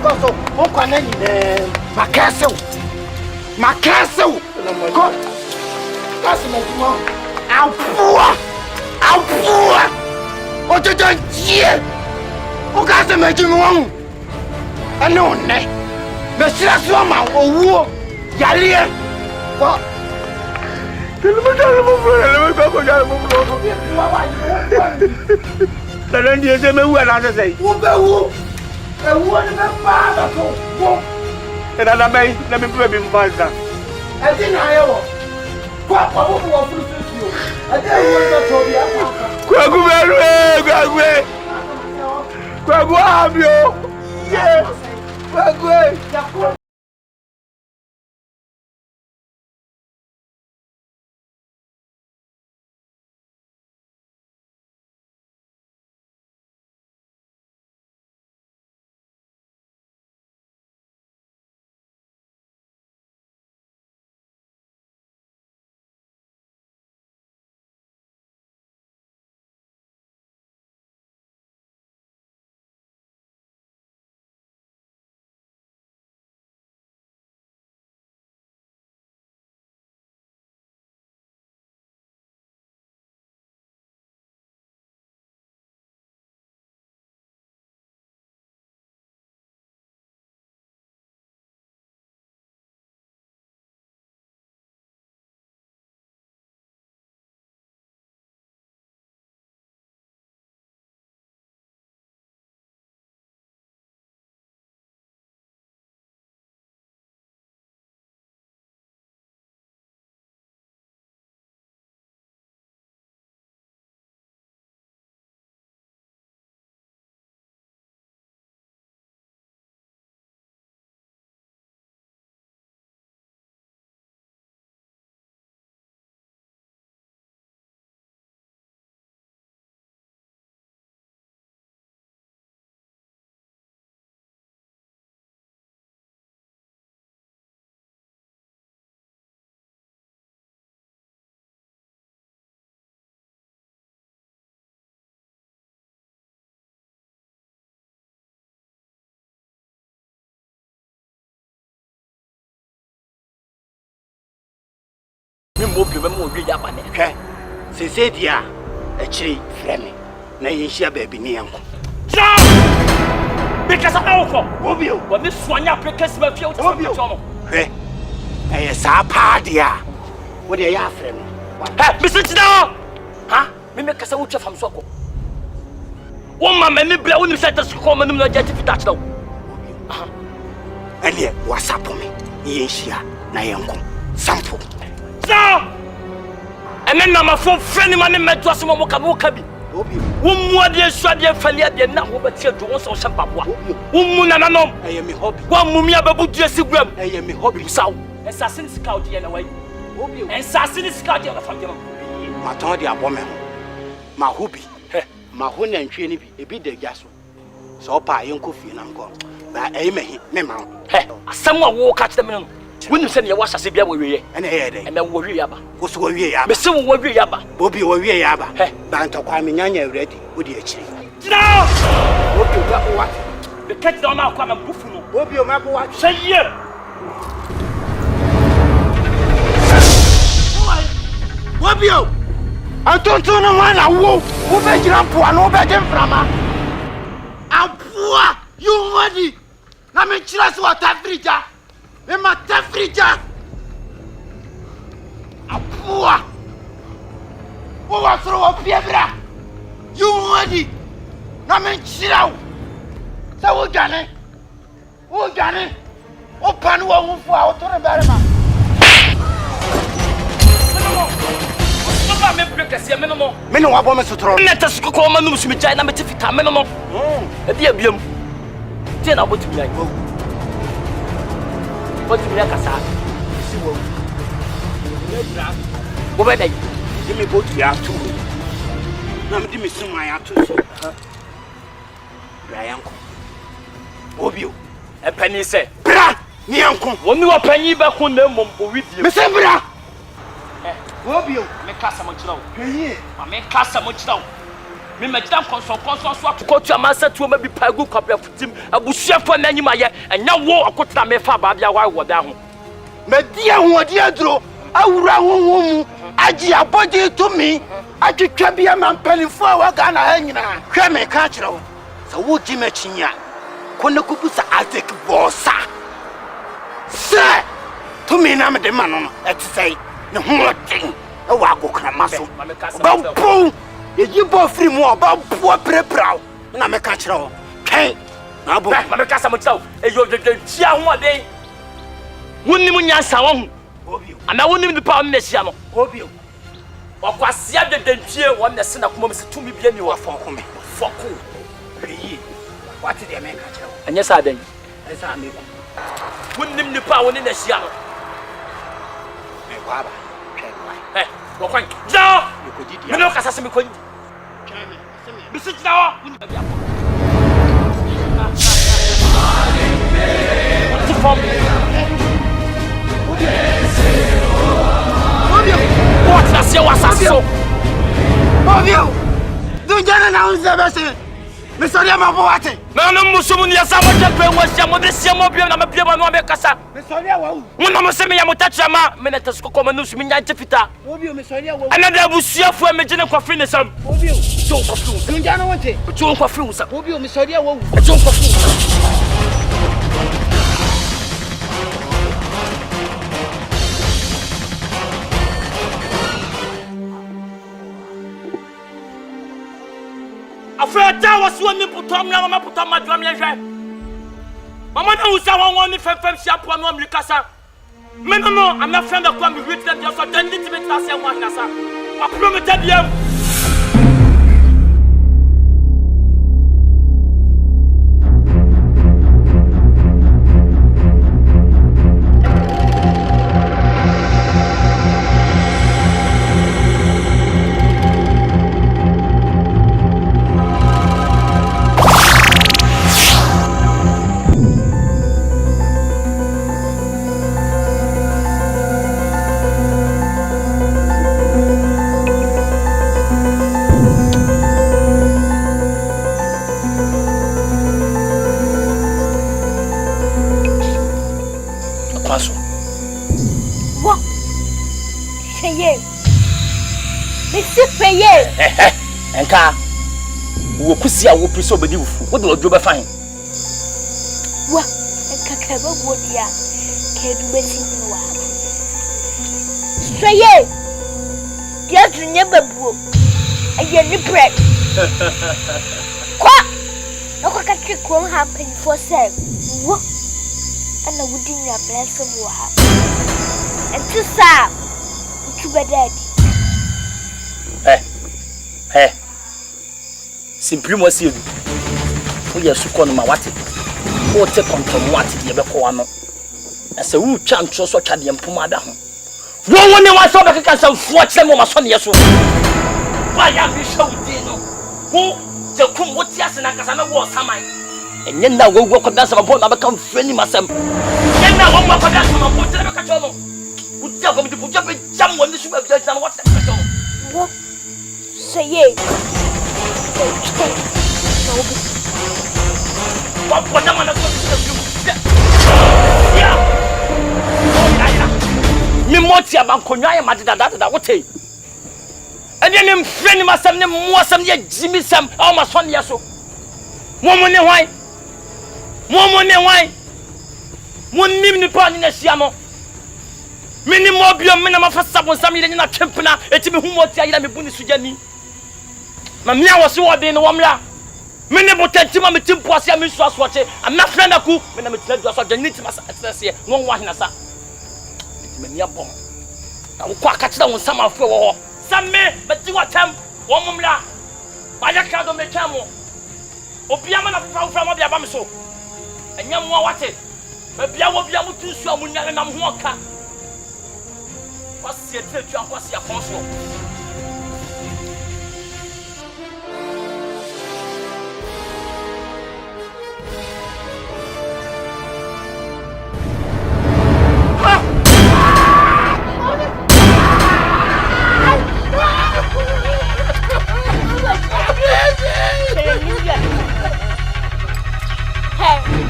Koso. Oko na nyine. Makasew. Ko. Kasi me mo. Ampua. O jojo tie. O kasi me jimi won. Ana onne. Me sira so ma owu. Yale. Ko. Talandi ese me wu ala se. Wo be wu. Ewo ni be pa da to wo. Ena na mai na me be mbanza. E di na ye wo. Kwa bo wo furu sisi o. E di ewo ni to bi apa. Kwagu beru kwagwe. Kwagu abio. Ye. Kwagwe. Mimbo memo wi ya bane. Hwɛ. Sese dia akiri frɛ me. Na yɛnhyia baabi ne yɛnko. Ja! Because I offer. Obio. But this one ya because me feel to Obio. Hwɛ. Ɛyɛ saa paa dia. Wo de yɛ afrɛ me. Hey, Mr. Chida! Ha? Me make kasa wo twa fam so ko. Wo ma me ni bla wo ni set to ko manum na jati fita chida wo. Aha. Ɛne wasapo me. Yɛnhyia na yɛnko. Sample. Ja! And then I'm a phone friend man met to us mo kabi. Wo de suade falia de na wo betie do wo so sempabwa. Wo mu na nanom. Ɛyɛ me hobby. Wo mu mi ababu dua siguam. Ɛyɛ me hobby. Saw. Assassin scout de na wai. Obio. Assassin scout de na fam de. Ma ton de abɔ me ho. Ma hobby. Ma ho na ntwe ni bi. Ebi de gya so. So pa yɛnko fie na nkɔ. Ba ɛyɛ me me ma. Asɛm a wo ka kyerɛ me no. Wouldn't send your wash as a beer we and a then worry yaba. What's what we are? But so worry yaba. Bobby or we yaba. Banto Kwaminya ready. Would you achieve? No! What? The cat don't now come and buffalo. Bobby or Map what? Say yeah. Bobby, I don't know one. I won't. Who bet you up for no better from her? I'm poor. You money. Let me trust what Africa. Me mata frija. Apua. Wo wa soro wo piebra. You wadi. Na me chirawo. Sa wo gane. Wo gane. O panu wo hu fu a wo to ne bare ma. Papa me break me no mo. Me no wa bo me sotoro. Let us go come manum sumi jai na me tifita me no mo. E dia biam. Tie na botu biai. What do you like, sir? What about Give me go to your two. Now, give me some my two. Brian, Obio, a penny say, Bra, Nianco, when you are penny back on them, with you, Miss Bra. Obio, make us much now. I make us much now. Me madam console swap to go to a master to maybe pagu copy of him. I will share for many my year and now war a good time if I babia while we're down. My dear, what dear draw, I will run I dear body to me. I could be a man penny for a gun hanging. Creme catcher. So would you mention ya? Konakupusa Azek Bossa. Sir, to me, I'm the man at say no more thing. A wago cramasso. Boom. You both free more about poor prepro. Na me catch row. Kay, abo ma be kasa mo tsaw e yo de tia ho aden wonni mu nyansa wo hu obio ama wonni mi pa me hia no obio okwasia de dentie wo me se na kuma me se tumi bia ni wo foko me foko yi what dey make a chawo anya sa den esa me wonni mi pa wonni na hia no me baba eh wo kwan ja me no kasa se me kwan me se ja wo wonni bia What na se wasaso? Obio. Do jana na unse bese. Me sori ma bo wate. Na no musumu ni asa mo jepe wasia mo besia mo bia na me bia mo me kasa. Me sori wa wu. Mo na mo se me ya mo tachama me na tesko ko manusu me nya fita. Obio me sori wa wu. Ana da busuafo me gine kofi ne sam. Obio. Jo kofi. Do jana wonte. Jo kofi usa. Obio me sori wa wu. Jo kofi. Afeta wasu ni putom na mama putom madwam ye hwe mama na usa won ni fefem sia po no amlikasa me no am na friend of me with them just then lit me class ya wan nasa ma promise biam enka wo kusi a wo priso bedi wufu wo de ojo be fan wa enka ka ba wo dia ke du beti ni wa soye dia tunye babuo aye ni bread kwa no kwa ka tri ko ha pen for save wo ana wudi nya blessing wo ha entisa tu bedadi simply mo see you ye su kono ma wate o te kontom wate ye be ko ano ase wu twa ntro so twade mpom ada ho wo ne wa so be keka samfo kire mo ma so ne yeso ba ya bi show di no wo te kum wo ti ase na kasa na wo saman enye na wo wo koda sama bo na be kan freni masam enye na wo mo koda sama bo tire be ka cho mo wo ti agom di bu be jam wo ni su be bi jam wo te ka cho wo say me moti abankonwa ya madada wote ene ne mfreni masam ne muasam ye jimi sam o mason ye so momo ne hwan monim ni pa ni na siamo mini mobio me na mafasa bon sam ye na twempena etimi humoti ayira me buni sujani ma mia wo se wo de no womla me ne botanti ma metimpo ase me so asoche am na friend aku me na metina do aso janiti ma ase no wa hina sa me mia bom na wo kwa ka kira won sama afo wo ho samme beti watam wo mumla ba ya ka do me twamo obia ma na fra ma bia ba me so anya mo wate ba bia wo bia mutu su amunyare na ho ka kwasi etu akwasi akonso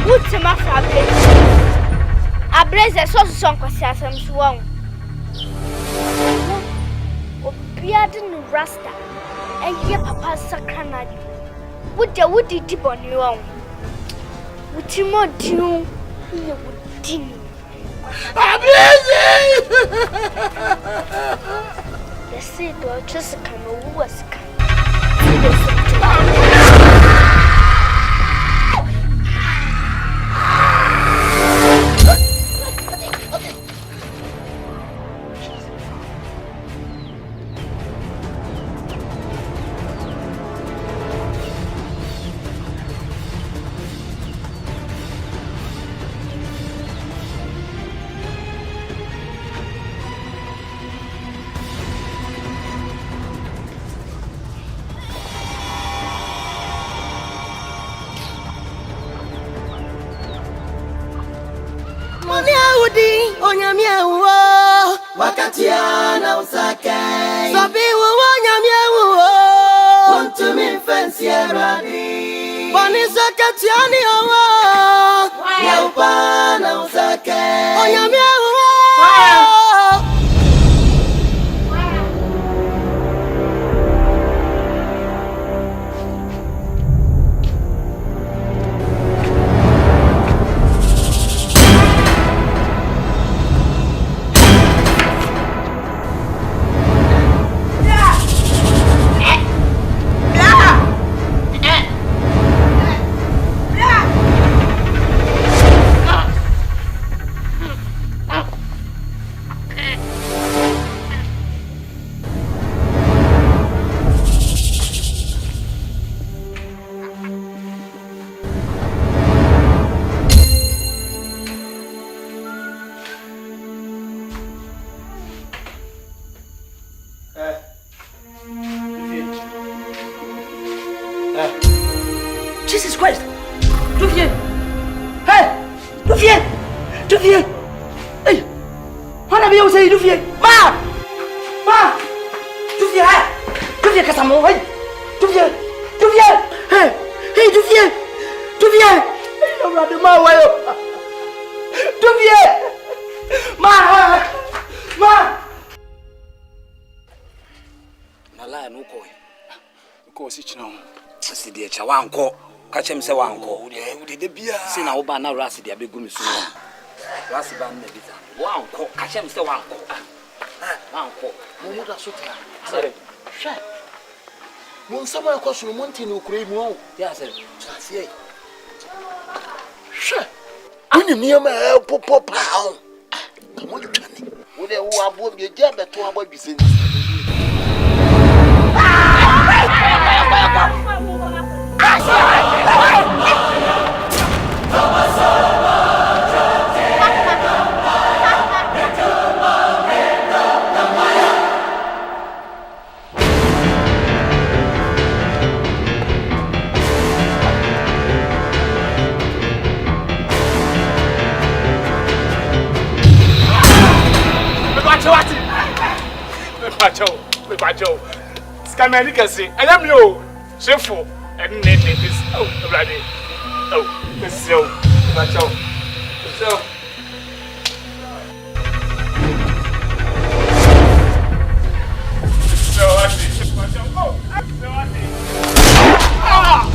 What's my fabric? A blazer so song was some swung. Beardin Rasta, and your papa sacranadi. Would you would dip on your own? Would you more do? You would do. The seed or just come who was come. Moni audi onyamia uwo wakati ana usake Sobi uwo onyamia uwo Untumi fancy eradi Moni sakati ani uwo Ya upana usake onyamia uwo Jesus Christ! Tu viens! Hey! Tu viens! Tu viens! Hey! On a bien aussi, tu viens! Ma! Ma! Tu viens! Hey! Tu viens, Cassamo! Hey! Tu viens! Tu viens! Hey! Hey, tu viens! Tu viens! Hey, on a de ma wayo! Tu viens! Ma! Ma! Nala nuko. Nuko si china. Si de cha wanko. Ka chem se wanko. Udi de bia. Si na oba na rasi de abegu mi so. Rasi ba na bita. Wanko, ka chem se wanko. Wanko. Mo mu da so tia. Sare. Hwe. Mo nsama e kwaso mo nti no kure mu o. Ya sare. Chase e. Hwe. Woni niam e popo pa o. Kamo twani. Wo de wo abo bi je beto abo bi se. Pacho. Scammer Nicasi. I am you. Shefo. And name is bloody. Oh, this is so. Pacho. So. So happy. Pacho. Oh, I'm so happy. Ah!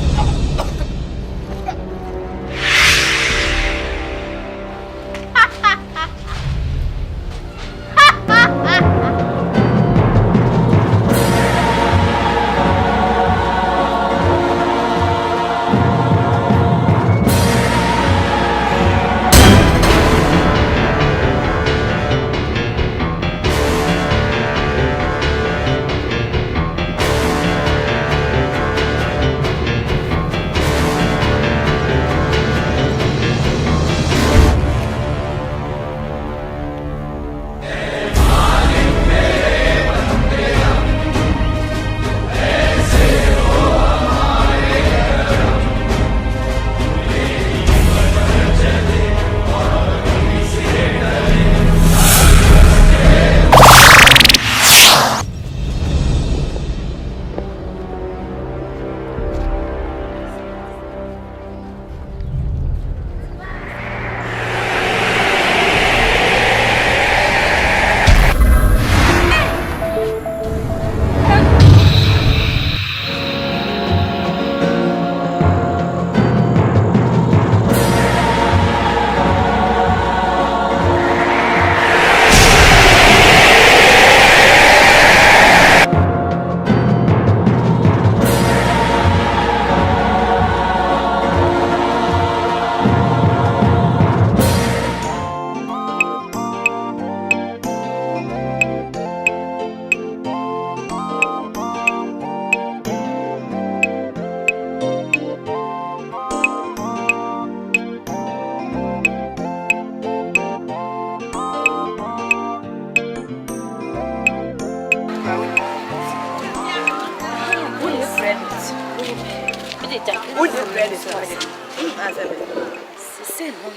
say no.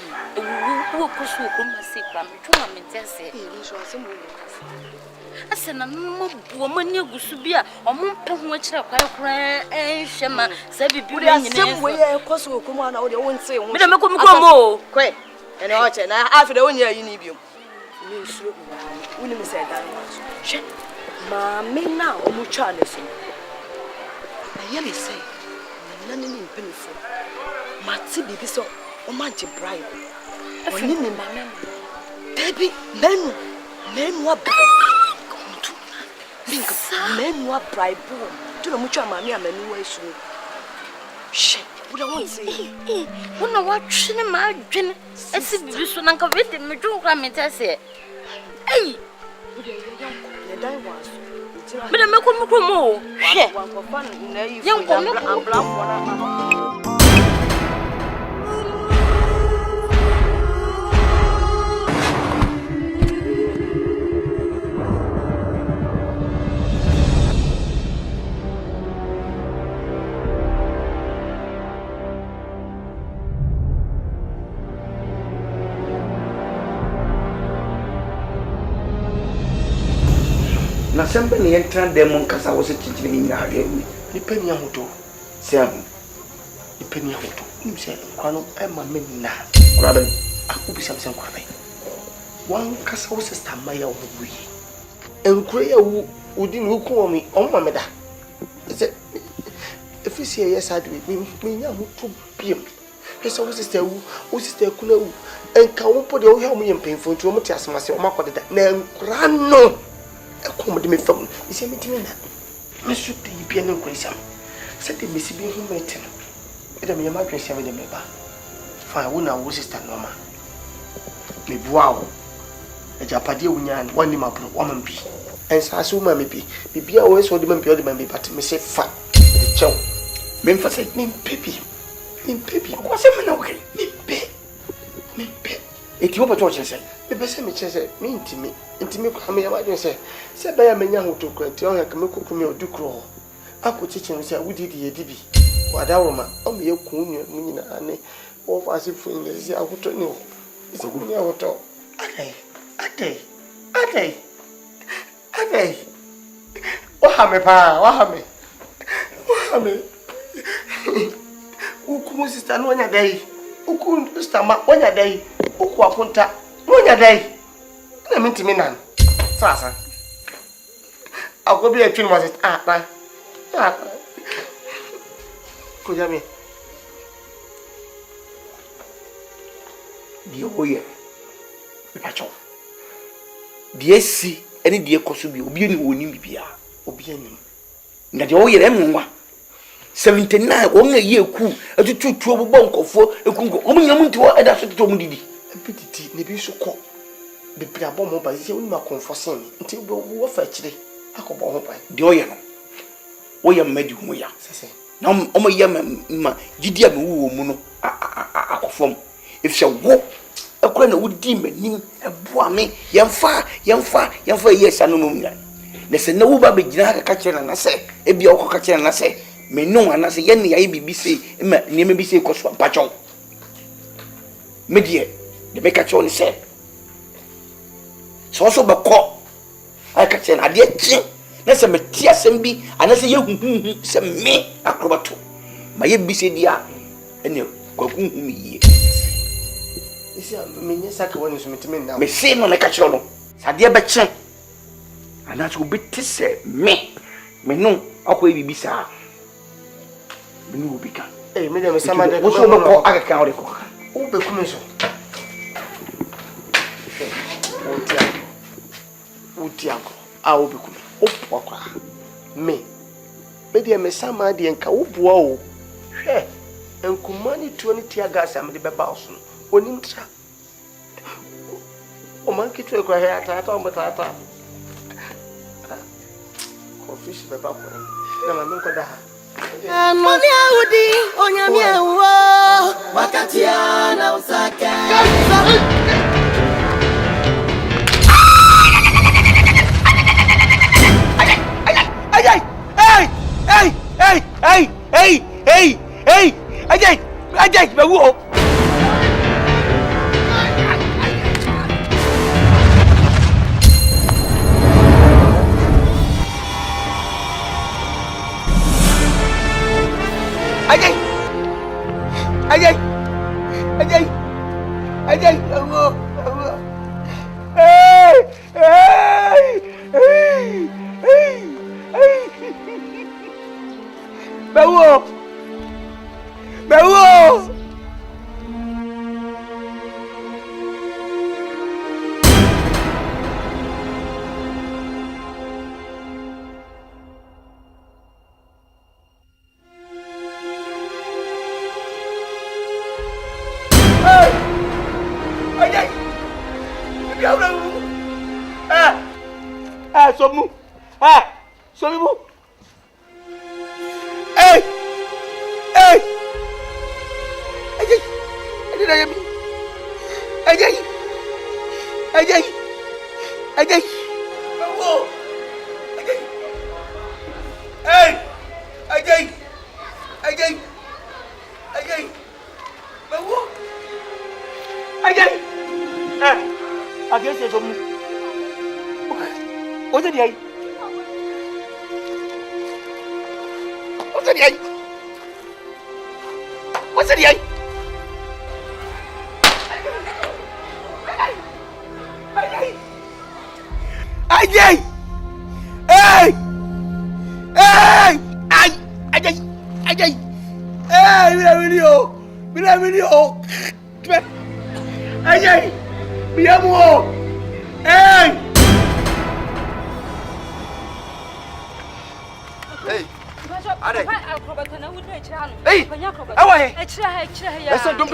Who push you from my sick from me to say. I said, no woman, you go to be a month which I cry and shema, said, you are some way, of course, will come on, or you won't say, we don't come more. Quick, and after the 1 year you need you. You should wouldn't say that much. Mammy now, Muchanis. I hear me say, none in painful. Matty be so, or Manty bribe. I feel in my memory. Baby, men were men were bribe. Do the mucha mammy and many soon. Shit, what I want to say. When I watch in my gin, as if you should not have written me to come and say, hey, but I make a more. Young woman, na sembe ni entra demon kasa wo se chichiri ni nya ade ni pani ahoto sem ni pani ahoto ni se kwano e ma me na kwaba aku bisam sem kwaba wan kasa wo se stamaya wo wi enkure ya wu udi ni ku wo mi on ma me da se efisi ye sad mi nya ahoto biem pesa wo sister wu wo sister kuna wu enka wo po de wo hia mo ye mpenfo nti wo mti asemase wo makode da na enkura no come to me from is a meeting. I should be an increase. Said the Missy being him waiting. It may imagine 7 member. For I wouldn't have sister Norma. Me wow. A Japadi Union, one in my woman be. And so I assume I may be always what the man be the but me say fat. The chow. Memphis said, Name Pippi. What's a man okay? Me pay. It you what you say. The best me say, mean to me. Intimi kwa me ya say se ba ya menya hoto kwati on ya kame kokumi odukro akochiche me say wudidi edibi wadawoma o me yakunu munyina ane o fasi fuin le si ahoto ni o se kunya hoto ate wa hame ukumu sister no nya dai ukun sister ma onya dai uku apunta no nya dai na minti minan sasa akobi e twin was bye ko jami die oye pacho die si eni die koso bi obi ni woni bibia obi ani na die oye remwa 79 won aye ku atututu obbo nkofo ekunko omunyam ntiwo eda so teto mudidi epititi ne bi so ko be priabo mo ba se woni ma conforcing nti wo fa kire akobo ho ba de oye no oye mmadi hu ya sese na omo ye ma gidi a me wo mu no akofom efia wo akora na wodi manim eboa me yemfa yes anu mum na se na wo ba be gina ka kire na se ebia wo ka kire na se me no ana se ye ne ya bibi se ma ne me bi se ko so pacho me die de me ka kire se so be ko aka kire na de chi na se meti asem bi ana se ye huhu se me akrobato ma ye bi se dia ene kwakunhu mi ye isi menye saka woni so metime na me se no na ka kire no sade be che ana so bi tise me no akwa bibi sa me no bi ka me dem sama de wo so be ko aka ka ore ko o be kume so utiako a wo be kume o kwa me de me sama de nka wo boa o hwe enkumani tuo ni tia gas am de beba oso oni ntra o man kitu e kwa he ata o mata ko fish beba ko na ma nko da ha moni audi onyamia wo wakati ana usaka Hey, ajay, bawo. Ajay, hey, hey, hey, hey, hey. Bawo. Somu. Hey. Ajay. Oh. Hey. Ajay. Bawo. Ajay. Agese somu. Oje di ai. What's that? Ajay! Hey! Bila video. Ajay! Bila mo. Hey! Hey! Away! Listen, don't.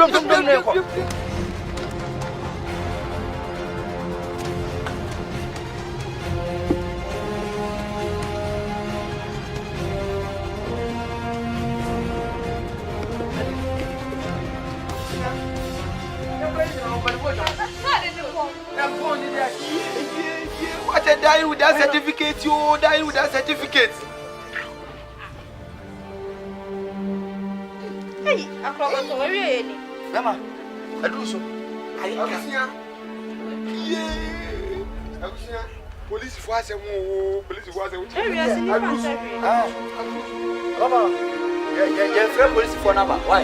What a die with that certificate, you die with that certificate. Hey, akrobato, where are you? Mama, I do so. Agusia. Police force police force. Baba, yeah, friend police for number. Why?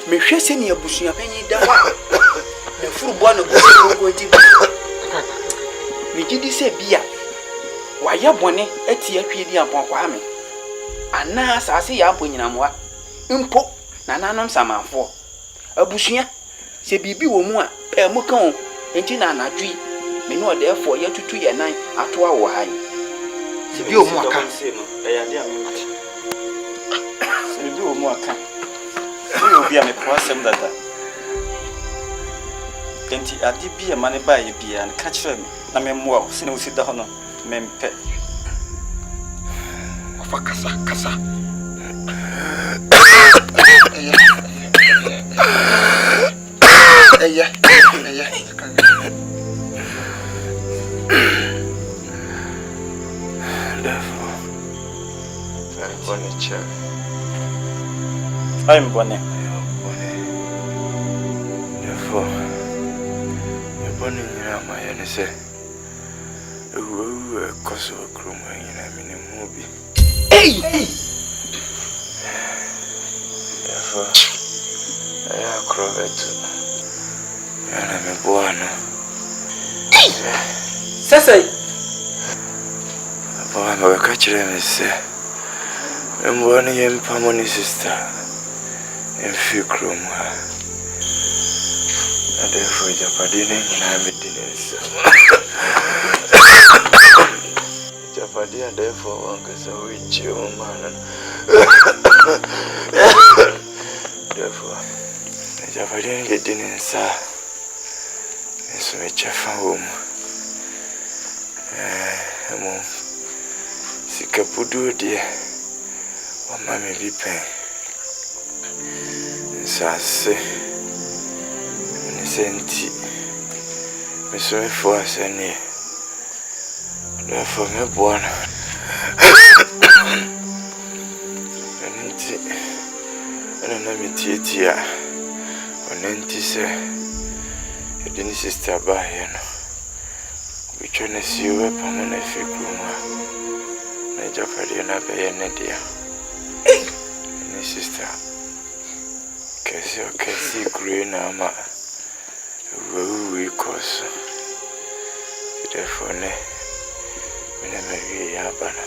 Me hwe se ne abusua panyi da wa me furu bo na go ti me gidi se bia wa ye bone ati atwe di ampon kwa me ana asase ya ampon nyina moa mpo na nanom samafo abusua se bibi wo mu a pe mu kan enti na anadwi me no de efo ye tutu ye nan ato awo han se bi wo mu aka e ya de amati se bi wo mu aka you be a person that enti adi bia mane ba ye bia na catch me na me mo se ne usi da hono me mpe ofa kasa eya I'm bonnet. Therefore, you're burning your my and say, oh, a cause of a chroma in a mini movie. Hey! Therefore, I have crovet and I'm a buono. Sessay! I'm a catcher and say, I'm one of your family sister. And few chrome and therefore Japadine and I'm a dinner. Japadi and therefore one can reach your man. Therefore, Japadine get dinner, sir. me chafa home. Emo sikapudu deɛ ɔma me bi pɛn nsase ne sɛ nti mesomefo asɛneɛ dɔfo meboa no ɛno nti ɛna na metietie a ɔno nti sɛ ɛde ne sister baayɛ no bitwa na si we pamo na fi kuma na japade na be ne dia ni sister kasi kure na ma we koso therefore ne me wi ya bana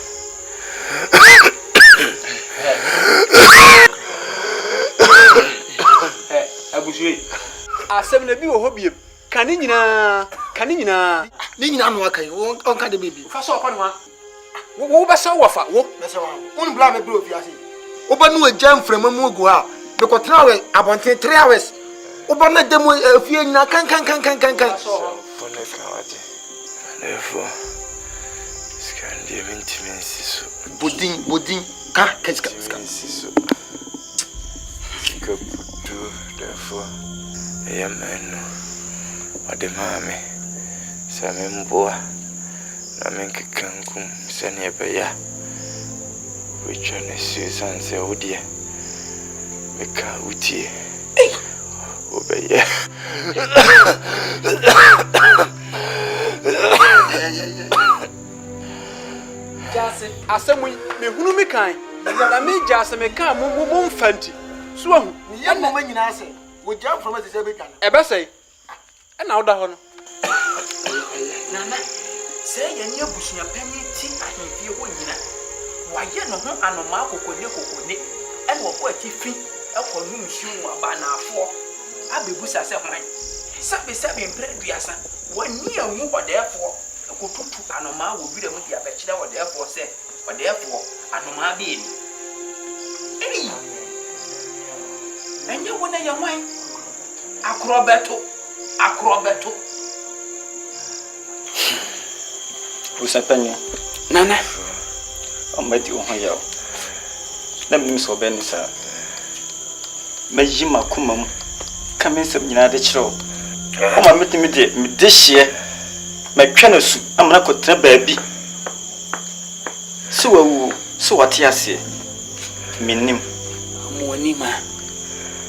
abusui asem na bi wo hobiem kan nyina ni nyina no akai on ka de baby fa so kwa no ha wo besa wo fa wo besa wo un bla me bro fiase wo ba no agya mframa mu gu ha me ko tena we abonte 3 hours wo ba na dem afie nyina kan fone kaade therefore skandi mintimensi so bodin ka keska so kaputu therefore yameno ade mame same mboa na menkekankum sene beya which one is sanse odie meka utie obeya jase asemu me hunu me kan na me jase me kan mo mfanti so ahu ye mama nyina ase wo jam from ase be kan ebe sei na oda ho no nana say yenye busua pani ti ahemfie ho nyina waye no ho anoma kokone ene wo ati fi ekonu nsu aba na afo abebusa se hwan sabe mpre duasa wani awu hodefo ekotutu anoma wo bire mu dia be kire hodefo se hodefo anoma be ni enye wona ye hwan akrobeto Usapanya nana omati wo hoya na mi so be ni sa mayi makuma mu kamensem nyina de kire o ma metimi de hye matwa na su amana kotra baabi so wawu so wate ase minnim amonima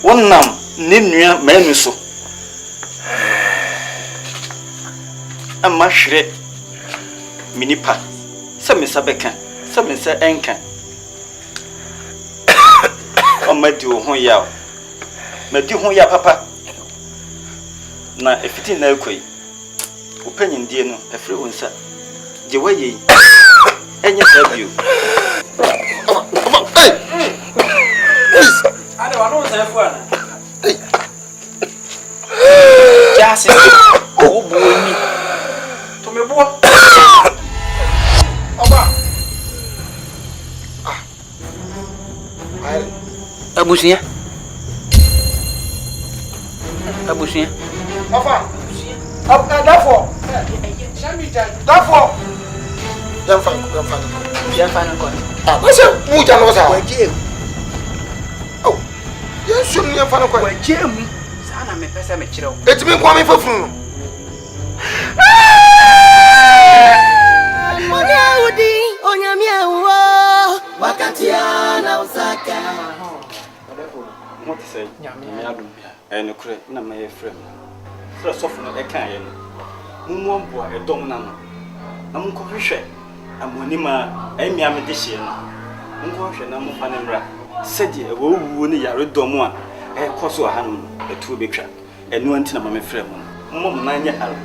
wonnam ne nua manu so amma hwere minipa se me sabeka se me se enka omadi ho ya madi ho ya papa na efiti na ekoi opanyin die no efre wonsa je waye enye sabio ade wa no nsafu ana jase o buoni to me bo oba abusia ofa therefore yan fan ko what's up mu ja no sa waje oh yan sum ni fan ko waje mu sana me pesa me kire o etimi kwa me fafuru no Moniaudi onyamia wo wakati ana usaka what say nyame adum eno kure na me frem so sofu no e kan ye no mumu mboa edom na no na munko hwehwe amonima emia me de hye no munko hwehwe na munfa ne mra sedi e wo wuwo ne yare dom a e koso ha no etu betwa eno anti na me frem no mum na nya hal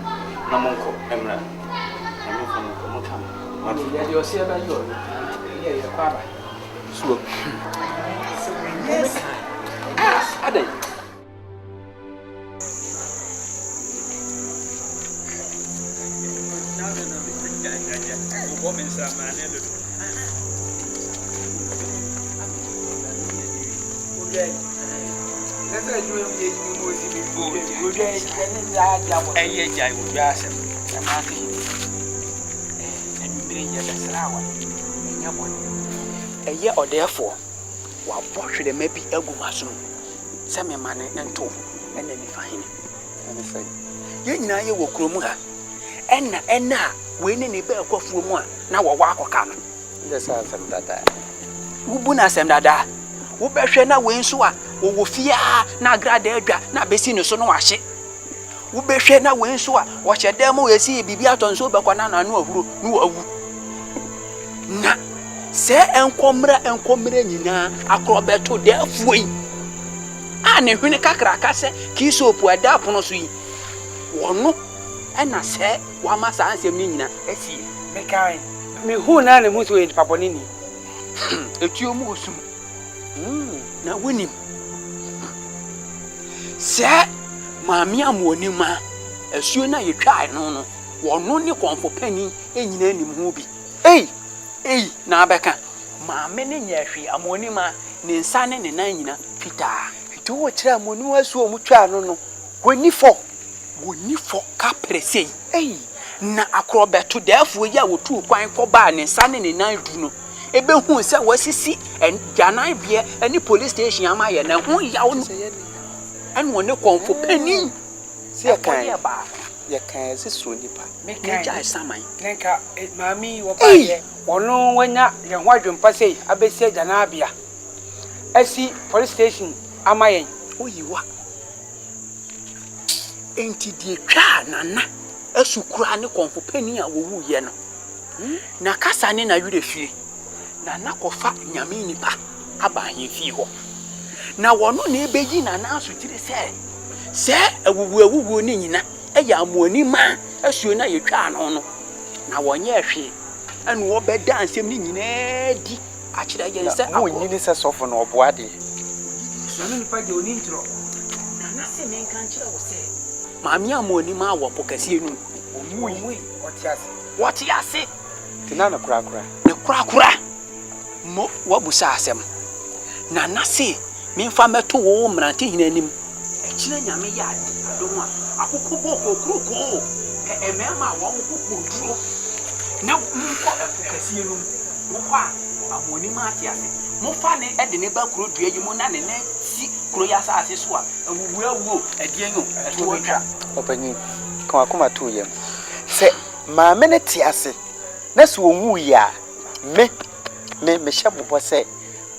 na munko emra na munfa no ko mutam what ya di osia ba yo ye kwa ba so yes ade woman sama ne do okay nasa juwe mje ni mozi bi Eye jai wo biasa. Sama ke. Enumere ye besrawa. Enya boni. Eye odefo. Wa bohwede ma bi agu maso. Se me mane ento ena ni fahine. Ene sai. Ye nyina ye wo kromu ha. Ena we ne ne ba akwafuo mu a na wo wa akoka no. Nde sa asem dada. Wo bu na asem dada. Wo behwe na we nso a wo fia na agrada adwa na besi ne so no wahye. Wo behwe na we nso a wo hyedam wo esi bibi aton so bekwa na na no ahuro no awu. Na se enkomra nyina akrobeto de afuoi. A ne hwene kakra ka se kisopu ada pono so yi. Wono ena se wa masa ansem ni nyina asi. Me kai. Me hu na ne mu so yi paponi ni. Etuo mu osum. Na wonim. Se maami amonima asuo na yetwa no wono ne konfo pani enyina anim ho bi. Na abeka maame ne nyahwe amonima ne nsa ne nan nyina fitaa. To wo kira amoni asuo mu twa no woni fo ka presei. Na akrobeto dafo ya wotu kwan ko ba ne nsa ne nan du no ebe hu se wasisi en janan bie ani police station ama ye na hu ya wo an woni konfo pani se ya kan se so nipa me ja saman nenka mami wo ba ye wono wanya ye ho adwempa sei abesi jana bia asi police station ama ye oyiwa enti die twa nana asukura ne konfo pani a wo wu ye no na kasa ne na yure fie na nakofa nyame nipa aba ahemfie ho na wono na ebeji na na asutire se awuwu ni nyina eya amuani ma asuo na yetwa no na wonye hwe anu wo beda ansem ni nyina di akira ye se awonyi ni se sofo na oboade so no nipa de oni ntro na se men kan kira wo se maami amuani ma wo pokasie nu omui otiase tinana kura mo wabusa asem na nase memfa meto wo mrante hinanim ekira nyame ya adom a akoko boko kroko emema wo mokoko duro na mko efokasie no mo kwa amoni ma atiase mo fa ne ede ne ba kuro dua yi mo na ne na si kuro ya sa ase so a awuwu edienyo eto wotwa opanyi kan akoma to yem se maame ne tiase na so onwu ya me hyabobo se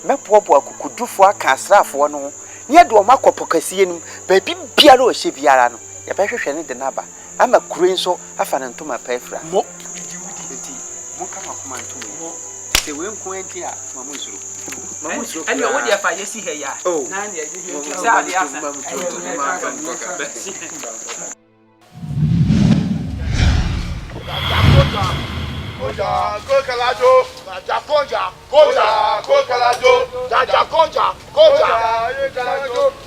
mepopo akukudufo aka asrafo no ye de o makopokasie nim ba bibia o hye biara no ye behwehwe ne de naba ama kure nso afa ne ntoma paefra mo enti mo kama kuma ntomo se we nko enti a mamu zuru ani o de afa yesi he ya na ne ye se ade asa Koja, kokalajo, jaja koja, kokalajo, jaja koja,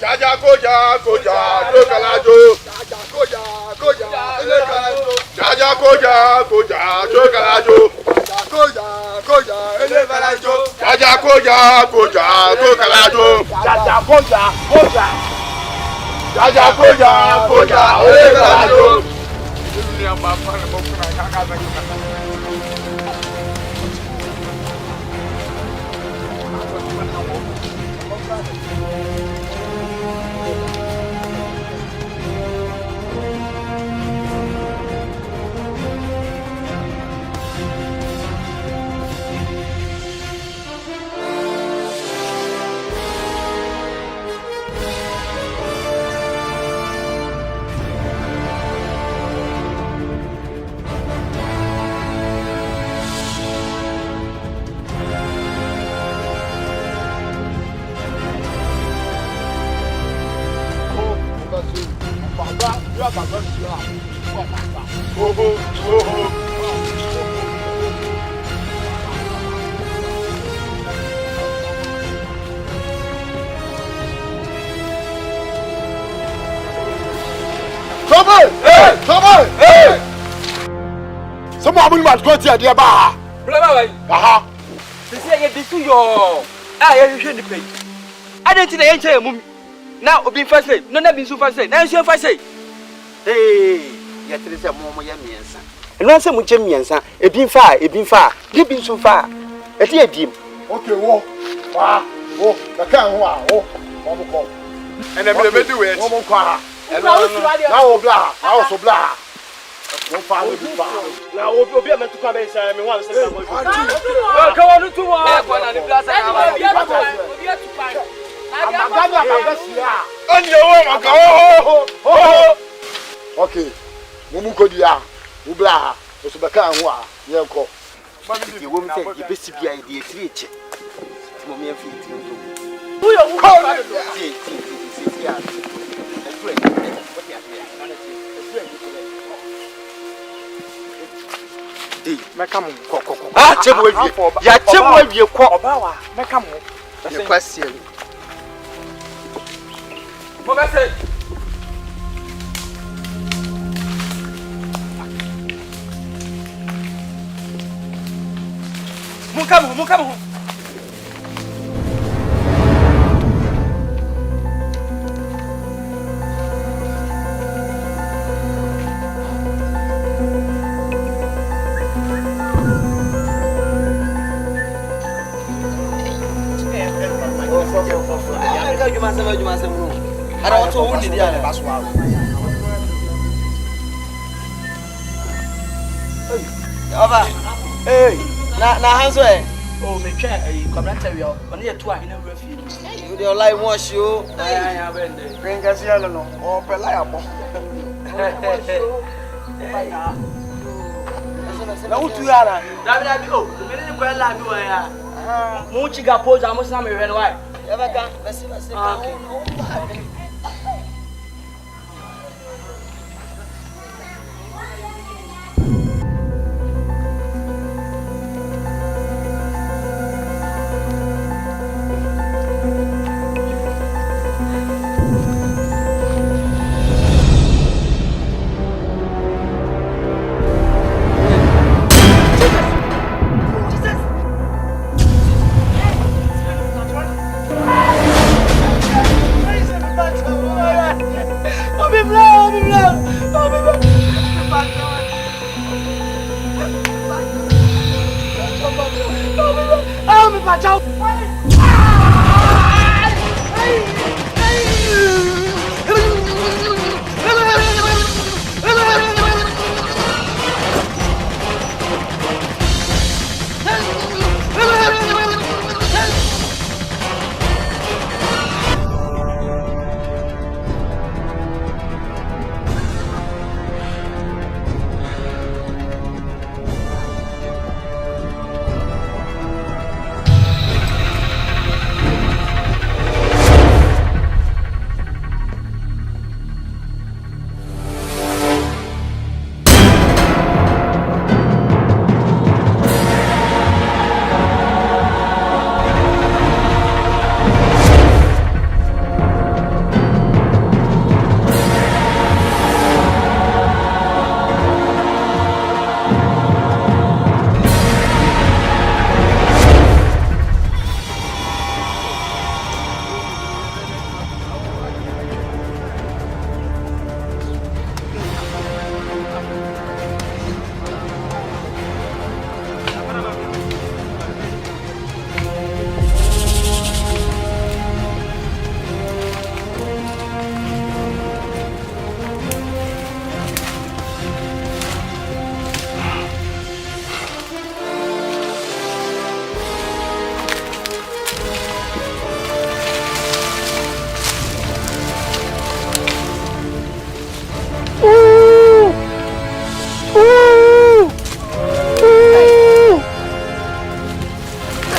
jaja koja, kokalajo, jaja koja, kokalajo, jaja koja, kokalajo, Some of them go to the bar. Aha. This is a disu yo. Ah, you should pay. I don't think they enter mum. na obi fa sei no na bi nso fa sei na nso fa sei ya tere se mo ya miensa eno se mo che miensa ebi fa de bi nso fa e te edim okay wo wa wo ka kan ho a wo mo ko ene me be do we wo mo kwa ha na wo bla na wo so bla wo fa wo bi fa na obi a metu kwa be say me wan say ka mo ka wonu tu wa ko na ni bla say na obi atu pa amaganya ka besia onye wo maka okay mo mu ko dia wo bla ha so be kan ho a ye ko ye wo mi say ye besi bia ye de etiri eche mo me afi etiri to wo yo wo fa do ya meka mo ko chemu awie ya chemu awie ko obawa meka mo ye kwasie mo be say Mukamu. Hey, na hanso eh. Oh, me twa kwamranta wi o. One ye to ahina wura fi. You dey like wash you. Aya bende. Bringa sialo no. O pe la abo. Na utu yara. Dabi o. Me ne kwa la bi wa ya. Mu chiga pose amusa me hwe no why. Yabaka, basi.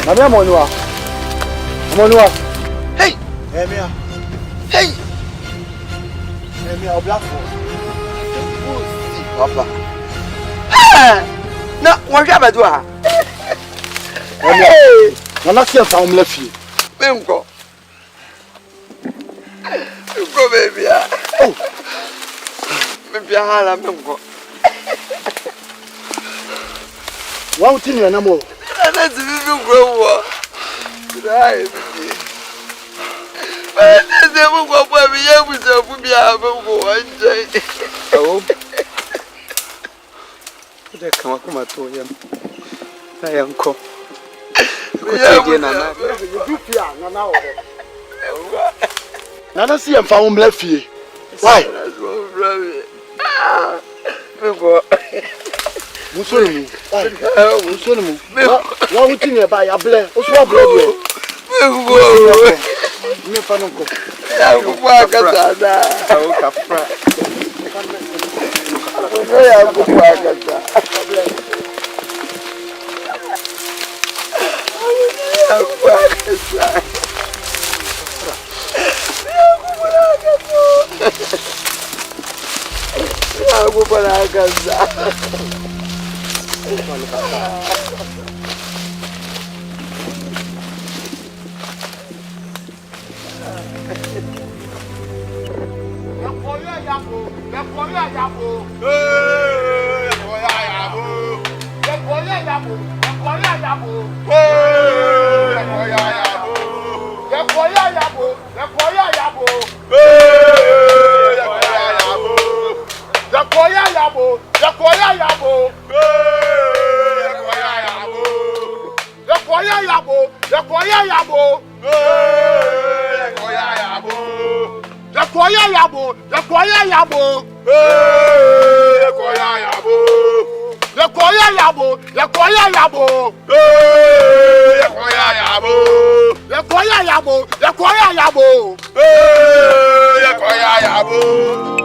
Namia monua. Hey, Emia. Hey, Emia oblafo. Papa. Na, wọ́n abẹ́dú ha. Emia. Nana si ẹ̀fà ọmọ lẹ́fì. Menko, baby. Baby, hala menko. Wọ́n ti nìyẹn náà mọ̀. Nana ti fi grow wa. Right, baby. say we go for me here with the food ya go one day. Oh. The Kamakuma to him. I am co. Nana see him found left here. Why? Musoni. Why? Musoni. What would you buy a blend? What's what blood? Me fanunko. Ya kwa kasada. Au kafra. Ya kwa kasada. Aku pernah kasar. Yabo.